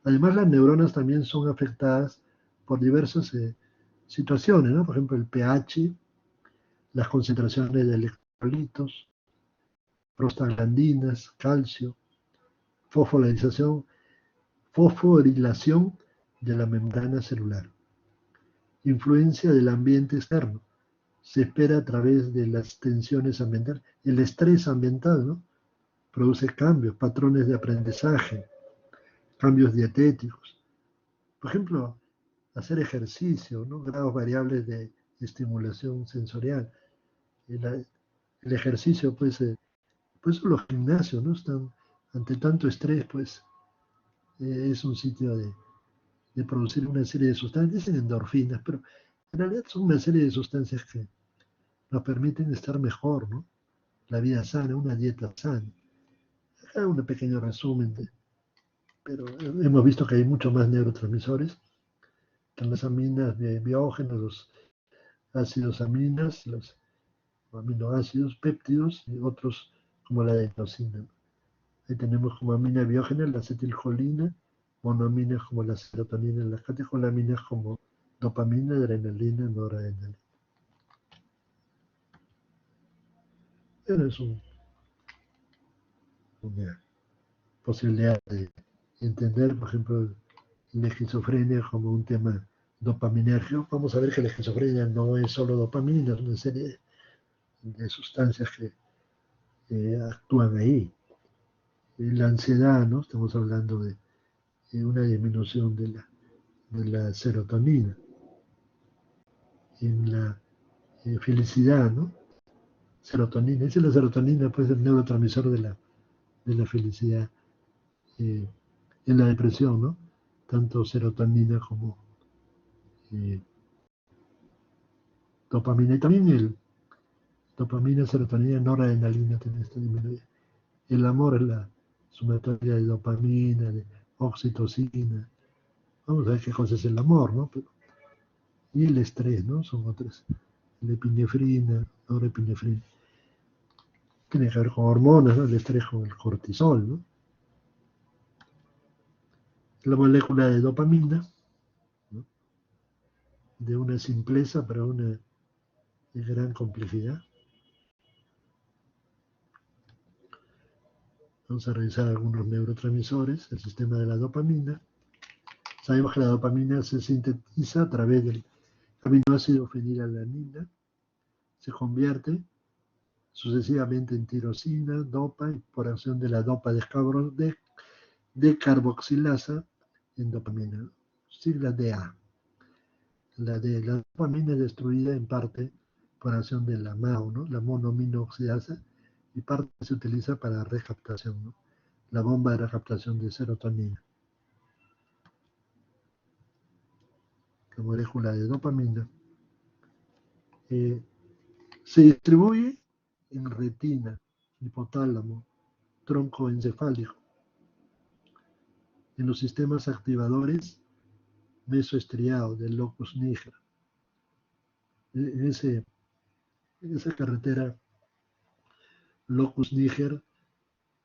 Además, las neuronas también son afectadas por diversas situaciones, ¿no? Por ejemplo, el pH, las concentraciones de electrolitos, prostaglandinas, calcio, fosforilación, fosforilación de la membrana celular. Influencia del ambiente externo. Se espera a través de las tensiones ambientales. El estrés ambiental, ¿no? Produce cambios, patrones de aprendizaje, cambios dietéticos. Por ejemplo, hacer ejercicio, ¿no? Grados variables de estimulación sensorial. El ejercicio, pues los gimnasios, ¿no? Están ante tanto estrés, pues es un sitio de producir una serie de sustancias, dicen endorfinas, pero en realidad son una serie de sustancias que nos permiten estar mejor, ¿no? La vida sana, una dieta sana. Acá un pequeño resumen, pero hemos visto que hay mucho más neurotransmisores. Están las aminas de biógenos, los ácidos aminas, los aminoácidos, péptidos y otros como la adenosina. Ahí tenemos como amina biógena la acetilcolina, monoaminas como la serotonina, las catecolaminas como dopamina, adrenalina, noradrenalina. Pero es una posibilidad de entender, por ejemplo, la esquizofrenia como un tema dopaminérgico. Vamos a ver que la esquizofrenia no es solo dopamina, es una serie de sustancias que actúan ahí. La ansiedad, ¿no? Estamos hablando de una disminución de la serotonina. En la felicidad, ¿no? serotonina. Esa es la serotonina, pues, el neurotransmisor de la felicidad. En la depresión, ¿no? Tanto serotonina como dopamina. Y también el dopamina, serotonina, noradrenalina también está disminuida. El amor es la sumatoria de dopamina, de oxitocina. Vamos a ver qué cosa es el amor, ¿no? Y el estrés, ¿no? Son otras. La epinefrina, norepinefrina. Tiene que ver con hormonas, ¿no? El estrés con el cortisol, ¿no? La molécula de dopamina, ¿no? De una simpleza para una gran complejidad. Vamos a revisar algunos neurotransmisores, el sistema de la dopamina. Sabemos que la dopamina se sintetiza a través del aminoácido fenilalanina, se convierte sucesivamente en tirosina, dopa, y por acción de la dopa de carboxilasa en dopamina, sigla DA. La dopamina es destruida en parte por acción de la MAO, ¿no? La monoaminoxidasa, y parte se utiliza para recaptación, ¿no? La bomba de recaptación de serotonina. La molécula de dopamina se distribuye en retina, hipotálamo, tronco encefálico, en los sistemas activadores mesoestriado del locus niger. En esa carretera locus niger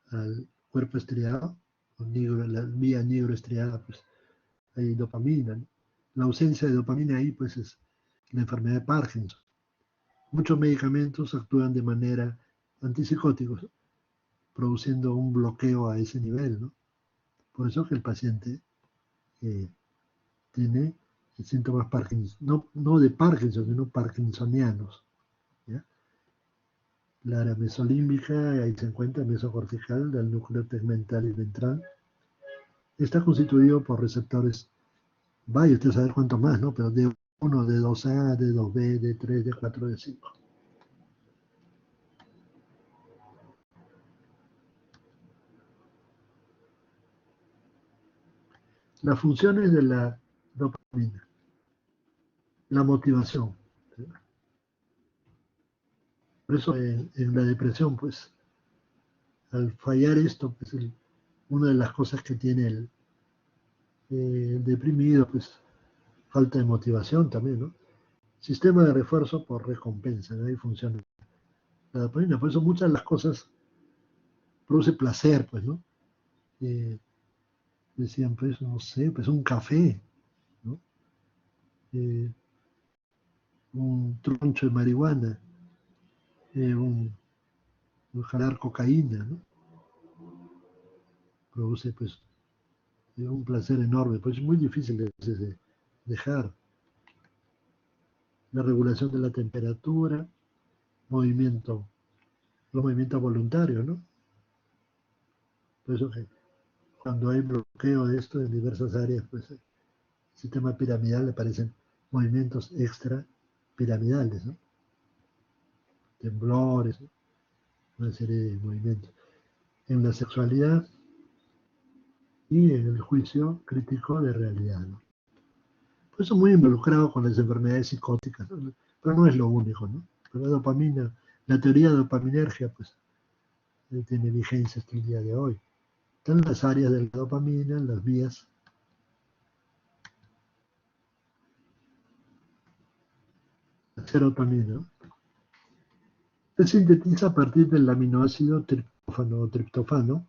al cuerpo estriado, la vía nigroestriada, pues hay dopamina, ¿no? La ausencia de dopamina ahí, pues es la enfermedad de Parkinson. Muchos medicamentos actúan de manera antipsicóticos, produciendo un bloqueo a ese nivel, ¿no? Por eso que el paciente tiene síntomas Parkinson, no de Parkinson, sino parkinsonianos, ¿ya? La área mesolímbica, ahí se encuentra el mesocortical del núcleo tegmental y ventral. Está constituido por receptores, vaya usted a saber cuánto más, ¿no? Pero D1, D2A, D2B, D3, D4, D5. Las funciones de la dopamina, la motivación. Por eso en la depresión, pues, al fallar esto, pues una de las cosas que tiene el deprimido, pues, falta de motivación también, ¿no? Sistema de refuerzo por recompensa, ¿no? Ahí funciona la dopamina. Por eso muchas de las cosas produce placer, pues, ¿no? Decían, pues, no sé, pues un café, ¿no? Eh, un troncho de marihuana, un jalar cocaína, ¿no? Produce, pues, un placer enorme, pues es muy difícil de dejar. La regulación de la temperatura, movimiento, los movimientos voluntarios, ¿no? Por eso que cuando hay bloqueo de esto en diversas áreas, pues el sistema piramidal le parecen movimientos extra piramidales, ¿no? Temblores, ¿no? Una serie de movimientos. En la sexualidad y en el juicio crítico de realidad, ¿no? Por eso muy involucrado con las enfermedades psicóticas, ¿no? Pero no es lo único, ¿no? Pero la dopamina, la teoría de dopaminergia, pues tiene vigencia hasta el día de hoy. Están las áreas de la dopamina, las vías. La serotonina, ¿no? Se sintetiza a partir del aminoácido triptófano,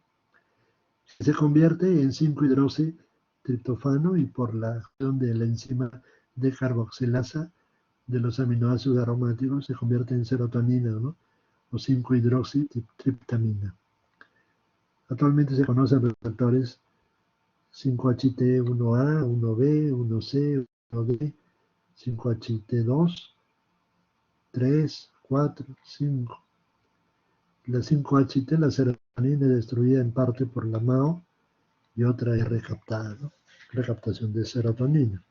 que se convierte en 5-hidroxitriptófano y por la acción de la enzima de carboxilasa de los aminoácidos aromáticos se convierte en serotonina, ¿no? O 5-hidroxitriptamina. Actualmente se conocen receptores 5-HT1A, 1B, 1C, 1D, 5-HT2, 3, 4, 5. La 5-HT, la serotonina, es destruida en parte por la MAO y otra es recaptada, ¿no? Recaptación de serotonina.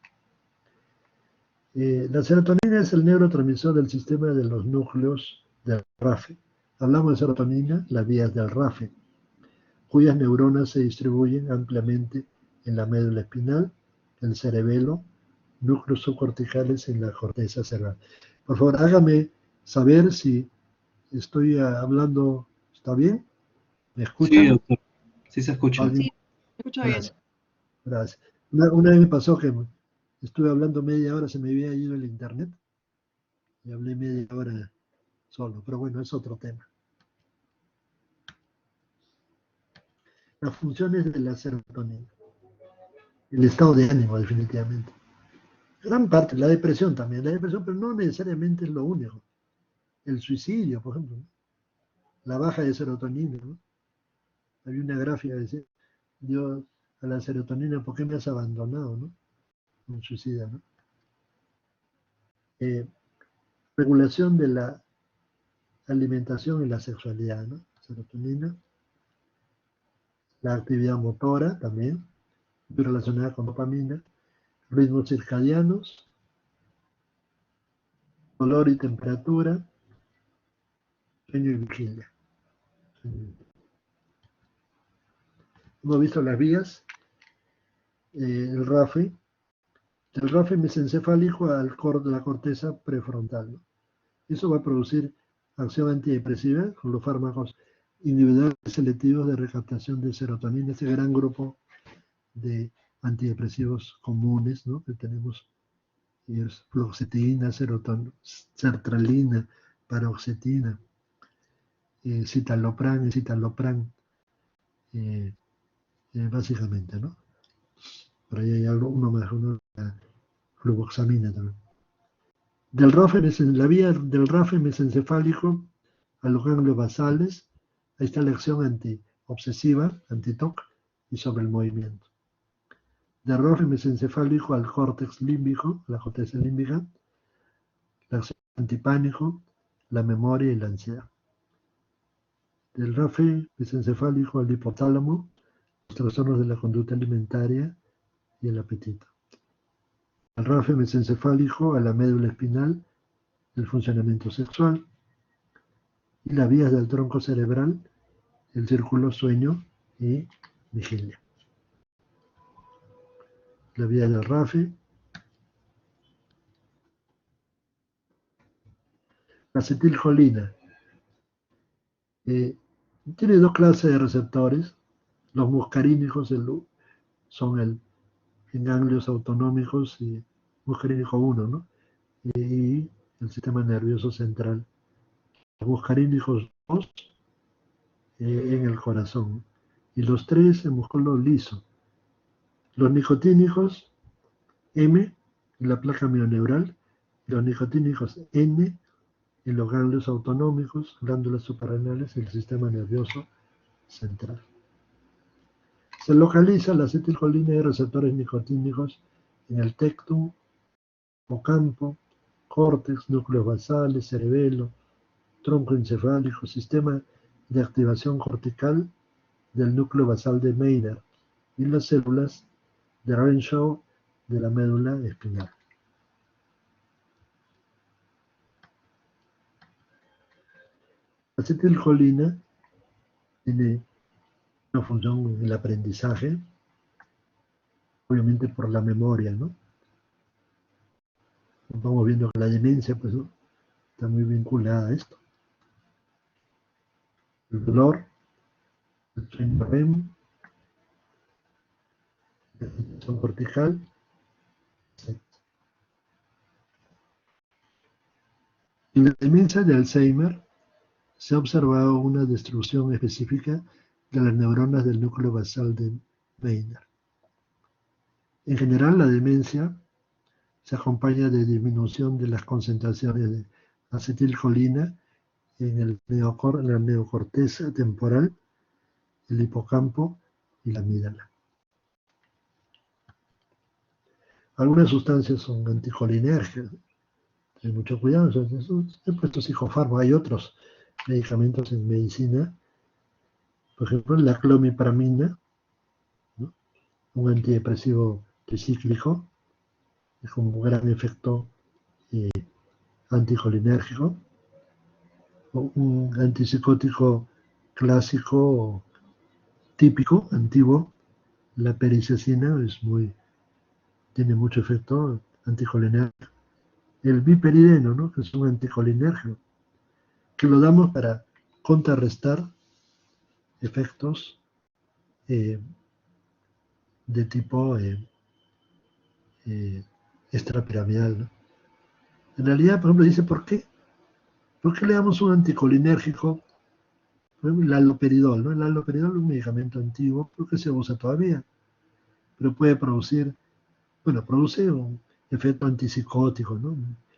La serotonina es el neurotransmisor del sistema de los núcleos del RAFE. Hablamos de serotonina, las vías del RAFE, cuyas neuronas se distribuyen ampliamente en la médula espinal, el cerebelo, núcleos subcorticales en la corteza cerebral. Por favor, hágame saber si estoy hablando, ¿está bien? ¿Me Sí, escuchan? doctor. Sí se escucha. ¿Alguien? Sí, me escucho bien. Gracias, gracias. Una vez me pasó que estuve hablando media hora, se me había ido el internet y hablé media hora solo, pero bueno, es otro tema. Las funciones de la serotonina, el estado de ánimo definitivamente. Gran parte, la depresión también, pero no necesariamente es lo único. El suicidio, por ejemplo, ¿no? La baja de serotonina, ¿no? Había una gráfica que decía, yo a la serotonina, ¿por qué me has abandonado, no? Un suicida, ¿no? Regulación de la alimentación y la sexualidad, ¿no? Serotonina, la actividad motora también, muy relacionada con dopamina, ritmos circadianos, color y temperatura, sueño y vigilia. Hemos visto las vías, el RAFE, del RAFE mesencefálico de la corteza prefrontal, ¿no? Eso va a producir acción antidepresiva con los fármacos individuales selectivos de recaptación de serotonina, ese gran grupo de antidepresivos comunes, ¿no? Que tenemos, fluoxetina, sertralina, paroxetina, citalopram, básicamente, ¿no? Por ahí hay algo, uno más, la fluvoxamina también. La vía del RAFE mesencefálico a los ganglios basales, ahí está la acción antiobsesiva, anti-TOC, y sobre el movimiento. Del RAFE mesencefálico al córtex límbico, la corteza límbica, la acción antipánico, la memoria y la ansiedad. Del RAFE mesencefálico al hipotálamo, los trastornos de la conducta alimentaria y el apetito. Del RAFE mesencefálico a la médula espinal, el funcionamiento sexual, y las vías del tronco cerebral, el círculo sueño y vigilia. La vía del RAFE, la acetilcolina, tiene dos clases de receptores. Los muscarínicos son en ganglios autonómicos y muscarínico 1, ¿no? Y el sistema nervioso central. Los muscarínicos 2 en el corazón. Y los 3 en músculo liso. Los nicotínicos M en la placa mioneural, los nicotínicos N en los ganglios autonómicos, glándulas suprarrenales y el sistema nervioso central. Se localiza la acetilcolina y receptores nicotínicos en el tectum, hipocampo, córtex, núcleos basales, cerebelo, tronco encefálico, sistema de activación cortical del núcleo basal de Meyer y las células de Renshaw de la médula espinal. La acetilcolina tiene una función en el aprendizaje, obviamente por la memoria, ¿no? Vamos viendo que la demencia, pues, ¿no? Está muy vinculada a esto. El dolor, el sueño REM, la agitación cortical, etc. En la demencia de Alzheimer se ha observado una destrucción específica de las neuronas del núcleo basal de Meyer. En general, la demencia se acompaña de disminución de las concentraciones de acetilcolina en la neocorteza temporal, el hipocampo y la amígdala. Algunas sustancias son anticolinérgicas, ten mucho cuidado, he puesto psicofármacos, hay otros medicamentos en medicina, por ejemplo la clomipramina, ¿no? Un antidepresivo tricíclico, es con un gran efecto anticolinérgico. un antipsicótico clásico, típico, antiguo, la pericecina tiene mucho efecto anticolinérgico. El biperideno, ¿no? Que es un anticolinérgico, que lo damos para contrarrestar efectos eh, de tipo eh, extrapiramidal, ¿no? En realidad, por ejemplo, dice, ¿por qué? ¿Por qué le damos un anticolinérgico? Por ejemplo, el haloperidol, ¿no? El haloperidol es un medicamento antiguo, creo que se usa todavía, pero puede producir, bueno, produce un efecto antipsicótico, ¿no?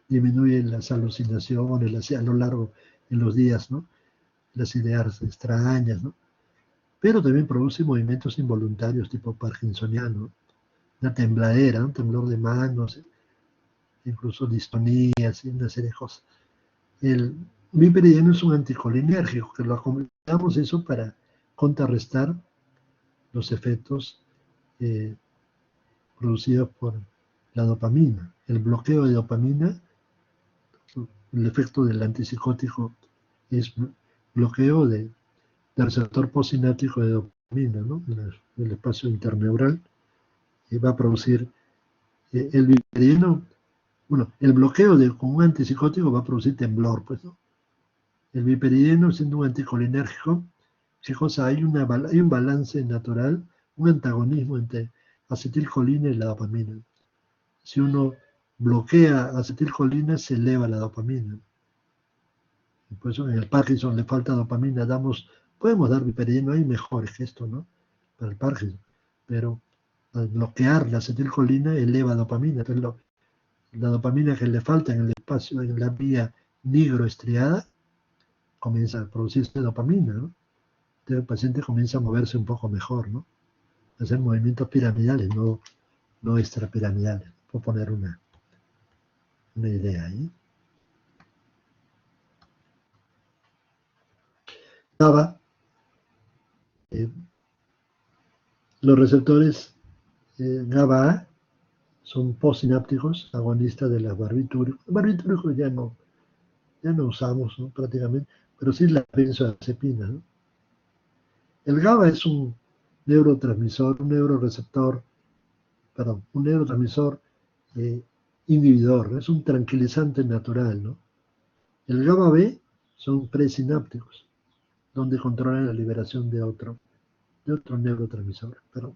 Disminuye las alucinaciones a lo largo de los días, ¿no? Las ideas extrañas, ¿no? Pero también produce movimientos involuntarios tipo parkinsoniano, una tembladera, un temblor de manos, incluso distonías y una serie de cosas. El viperideno es un anticolinérgico, que lo acompañamos eso para contrarrestar los efectos eh, producidos por la dopamina. El bloqueo de dopamina, el efecto del antipsicótico es bloqueo del receptor postsináptico de dopamina, ¿no? En el espacio interneural, y va a producir el viperideno. Bueno, el bloqueo con un antipsicótico va a producir temblor, pues, ¿no? El viperideno, siendo un anticolinérgico, ¿qué cosa? Hay un balance natural, un antagonismo entre acetilcolina y la dopamina. Si uno bloquea acetilcolina, se eleva la dopamina. Y por eso en el Parkinson le falta dopamina, podemos dar viperideno, hay mejores que esto, ¿no? Para el Parkinson. Pero al bloquear la acetilcolina, eleva dopamina. Entonces, la dopamina que le falta en el espacio, en la vía nigroestriada, comienza a producirse dopamina, ¿no? Entonces el paciente comienza a moverse un poco mejor, ¿no? A hacer movimientos piramidales, no extrapiramidales. Puedo poner una idea ahí. GABA, eh, los receptores GABA son postsinápticos, agonistas de las barbitúricos. Barbitúricos ya no usamos, ¿no? Prácticamente, pero sí la benzodiazepina, ¿no? El GABA es un neurotransmisor, un neurotransmisor eh, inhibidor, ¿no? Es un tranquilizante natural, ¿no? El GABA B son presinápticos, donde controlan la liberación de otro neurotransmisor. Pero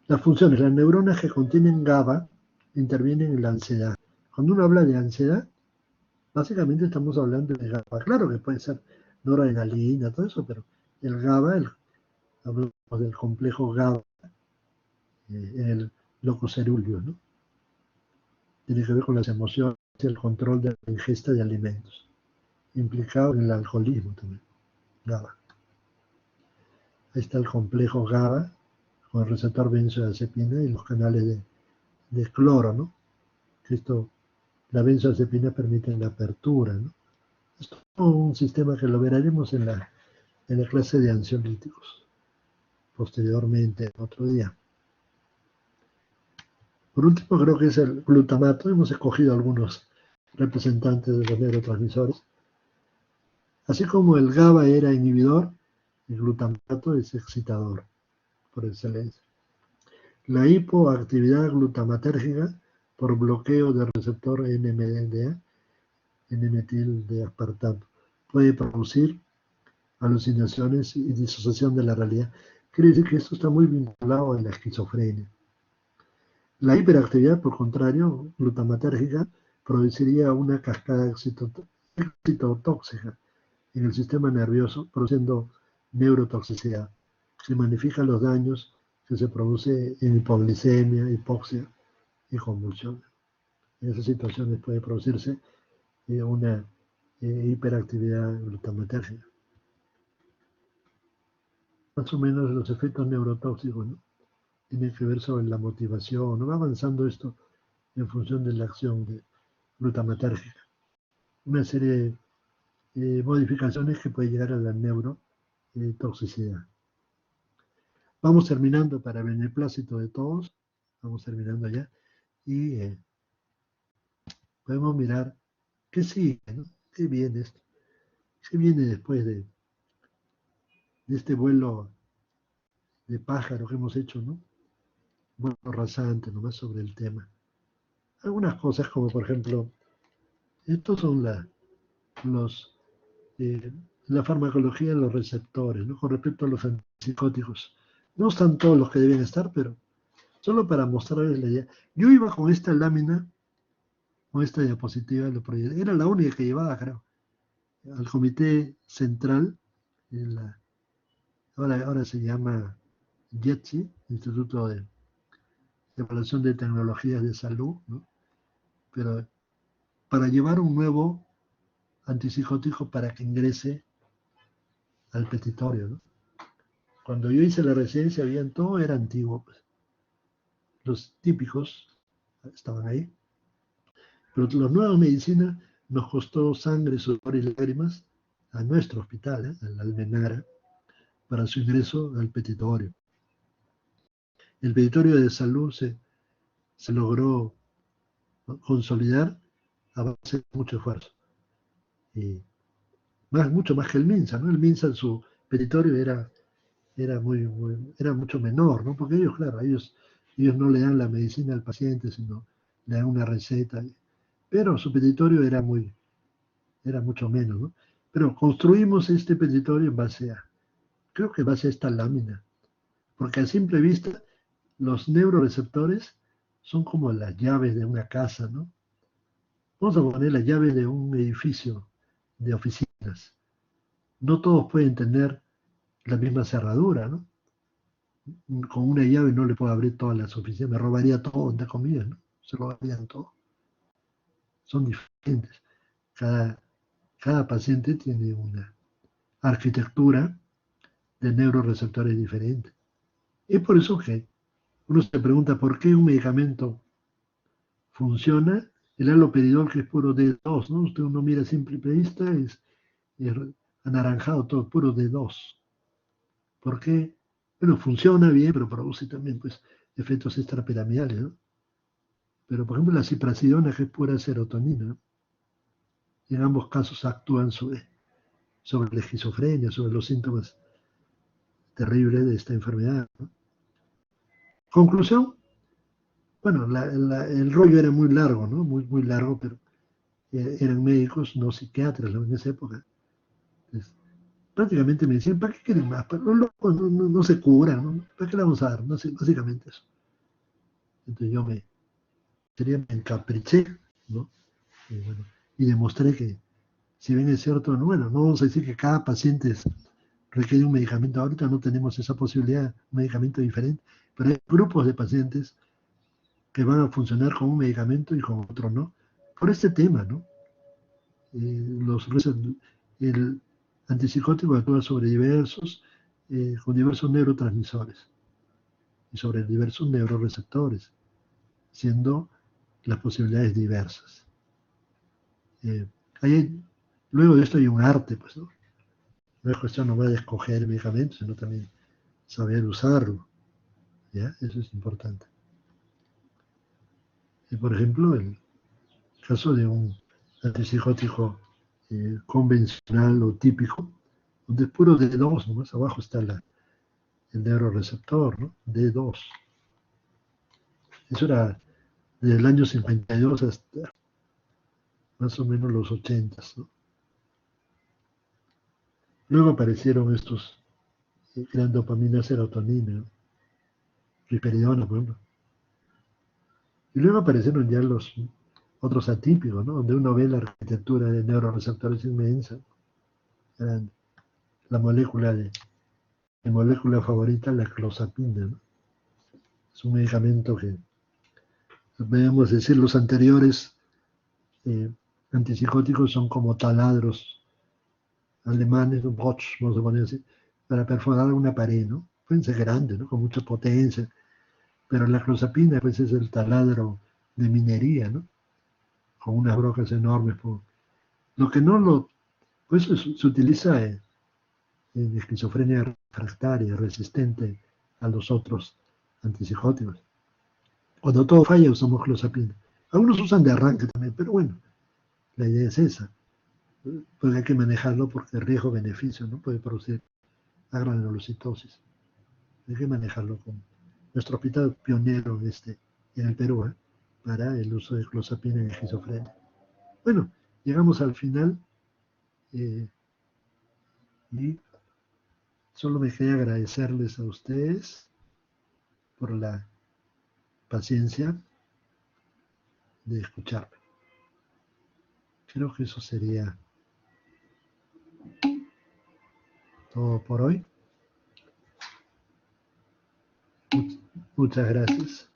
las funciones, las neuronas que contienen GABA intervienen en la ansiedad. Cuando uno habla de ansiedad, básicamente estamos hablando de GABA. Claro que puede ser noradrenalina, todo eso, pero el GABA, hablamos del complejo GABA, el locus coeruleus, ¿no? Tiene que ver con las emociones y el control de la ingesta de alimentos, implicado en el alcoholismo también, GABA. Ahí está el complejo GABA con el receptor benzodiazepina y los canales de cloro, ¿no? La benzodiazepina permite la apertura, ¿no? Esto es un sistema que lo veremos en la clase de ansiolíticos, posteriormente, otro día. Por último, creo que es el glutamato. Hemos escogido algunos representantes de los neurotransmisores. Así como el GABA era inhibidor, el glutamato es excitador, por excelencia. La hipoactividad glutamatérgica por bloqueo del receptor NMDA, N-metil de aspartato, puede producir alucinaciones y disociación de la realidad. Quiere decir que esto está muy vinculado a la esquizofrenia. La hiperactividad, por contrario, glutamatérgica, produciría una cascada excitotóxica en el sistema nervioso, produciendo neurotoxicidad. Se magnifican los daños que se produce en hipoglicemia, hipoxia y convulsiones. En esas situaciones puede producirse una hiperactividad glutamatérgica. Más o menos los efectos neurotóxicos, ¿no? Tienen que ver sobre la motivación, ¿no? Va avanzando esto en función de la acción glutamatérgica. Una serie de modificaciones que puede llegar a la neurotoxicidad. Vamos terminando para beneplácito de todos. Vamos terminando ya. Y podemos mirar qué sigue, ¿no? ¿qué viene esto? ¿Qué viene después de este vuelo de pájaro que hemos hecho, ¿no? Vuelo rasante nomás sobre el tema. Algunas cosas como, por ejemplo, estos son los, eh, la farmacología de los receptores, ¿no? Con respecto a los antipsicóticos. No están todos los que deben estar, pero solo para mostrarles la idea. Yo iba con esta lámina, con esta diapositiva, lo proyecté. Era la única que llevaba, creo, al comité central, ahora se llama IETSI, Instituto de Evaluación de Tecnologías de Salud, ¿no? Pero para llevar un nuevo antipsicótico para que ingrese al petitorio, ¿no? Cuando yo hice la residencia, habían todo era antiguo, pues. Los típicos estaban ahí, pero los nuevos medicinas nos costó sangre, sudor y lágrimas a nuestro hospital, al Almenara, para su ingreso al petitorio. El petitorio de salud se logró, ¿no?, consolidar a base de mucho esfuerzo. Y mucho más que el MINSA, ¿no? El MINSA en su petitorio era mucho menor, ¿no? Porque ellos, claro, ellos no le dan la medicina al paciente, sino le dan una receta. Pero su petitorio era mucho menos, ¿no? Pero construimos este petitorio creo que en base a esta lámina, porque a simple vista los neuroreceptores son como las llaves de una casa, ¿no? Vamos a poner las llaves de un edificio de oficinas. No todos pueden tener la misma cerradura, ¿no? Con una llave no le puedo abrir todas las oficinas, me robaría todo, entre comillas, ¿no? Se robarían todo. Son diferentes. Cada paciente tiene una arquitectura de neuroreceptores diferente. Es por eso que uno se pregunta por qué un medicamento funciona. El haloperidol, que es puro D2, ¿no? Uno mira a simple vista, es anaranjado todo, puro D2. ¿Por qué? Bueno, funciona bien, pero produce también, pues, efectos extrapiramidales, ¿no? Pero, por ejemplo, la ciprasidona, que es pura serotonina, en ambos casos actúan sobre la esquizofrenia, sobre los síntomas terribles de esta enfermedad, ¿no? Conclusión, bueno, el rollo era muy largo, ¿no? Muy largo, pero eran médicos, no psiquiatras, ¿no?, en esa época. Entonces, prácticamente me decían, ¿para qué quieren más? Los locos no se curan, ¿no? ¿Para qué le vamos a dar? No sé, básicamente eso. Entonces me encapriché, ¿no? Y, bueno, y demostré que, si bien es cierto, no, bueno, no vamos a decir que cada paciente requiere un medicamento. Ahorita no tenemos esa posibilidad, un medicamento diferente, pero hay grupos de pacientes que van a funcionar con un medicamento y con otro no. Por este tema, ¿no? El antipsicótico actúa sobre con diversos neurotransmisores y sobre diversos neuroreceptores, siendo las posibilidades diversas. Eh, hay, Luego de esto hay un arte, pues, ¿no? No es cuestión nomás de escoger el medicamento, sino también saber usarlo, ¿ya? Eso es importante. Por ejemplo, el caso de un antipsicótico convencional o típico, donde es puro D2, nomás abajo está el neuroreceptor, ¿no? D2. Eso era desde el año 52 hasta más o menos los 80, ¿no? Luego aparecieron estos que eran dopamina, serotonina, ¿no? Risperidona, por ejemplo. Y luego aparecieron ya los otros atípicos, ¿no? Donde uno ve la arquitectura de neuroreceptores inmensa. Eran la mi molécula favorita, la clozapina, ¿no? Es un medicamento que, podemos decir, los anteriores eh, antipsicóticos son como taladros alemanes, Bosch, vamos a poner así, para perforar una pared, ¿no? Pueden ser grandes, ¿no? Con mucha potencia, pero la clozapina, pues, es el taladro de minería, ¿no? Con unas brocas enormes. Lo que no lo... Pues se utiliza en esquizofrenia refractaria, resistente a los otros antipsicóticos. Cuando todo falla usamos clozapina. Algunos usan de arranque también, pero bueno, la idea es esa. pues hay que manejarlo porque el riesgo-beneficio no puede producir agranulocitosis. Hay que manejarlo con nuestro hospital pionero en el Perú, para el uso de clozapina en esquizofrenia. Bueno, llegamos al final, y solo me quería agradecerles a ustedes por la paciencia de escucharme. Creo que eso sería todo por hoy. Muchas gracias.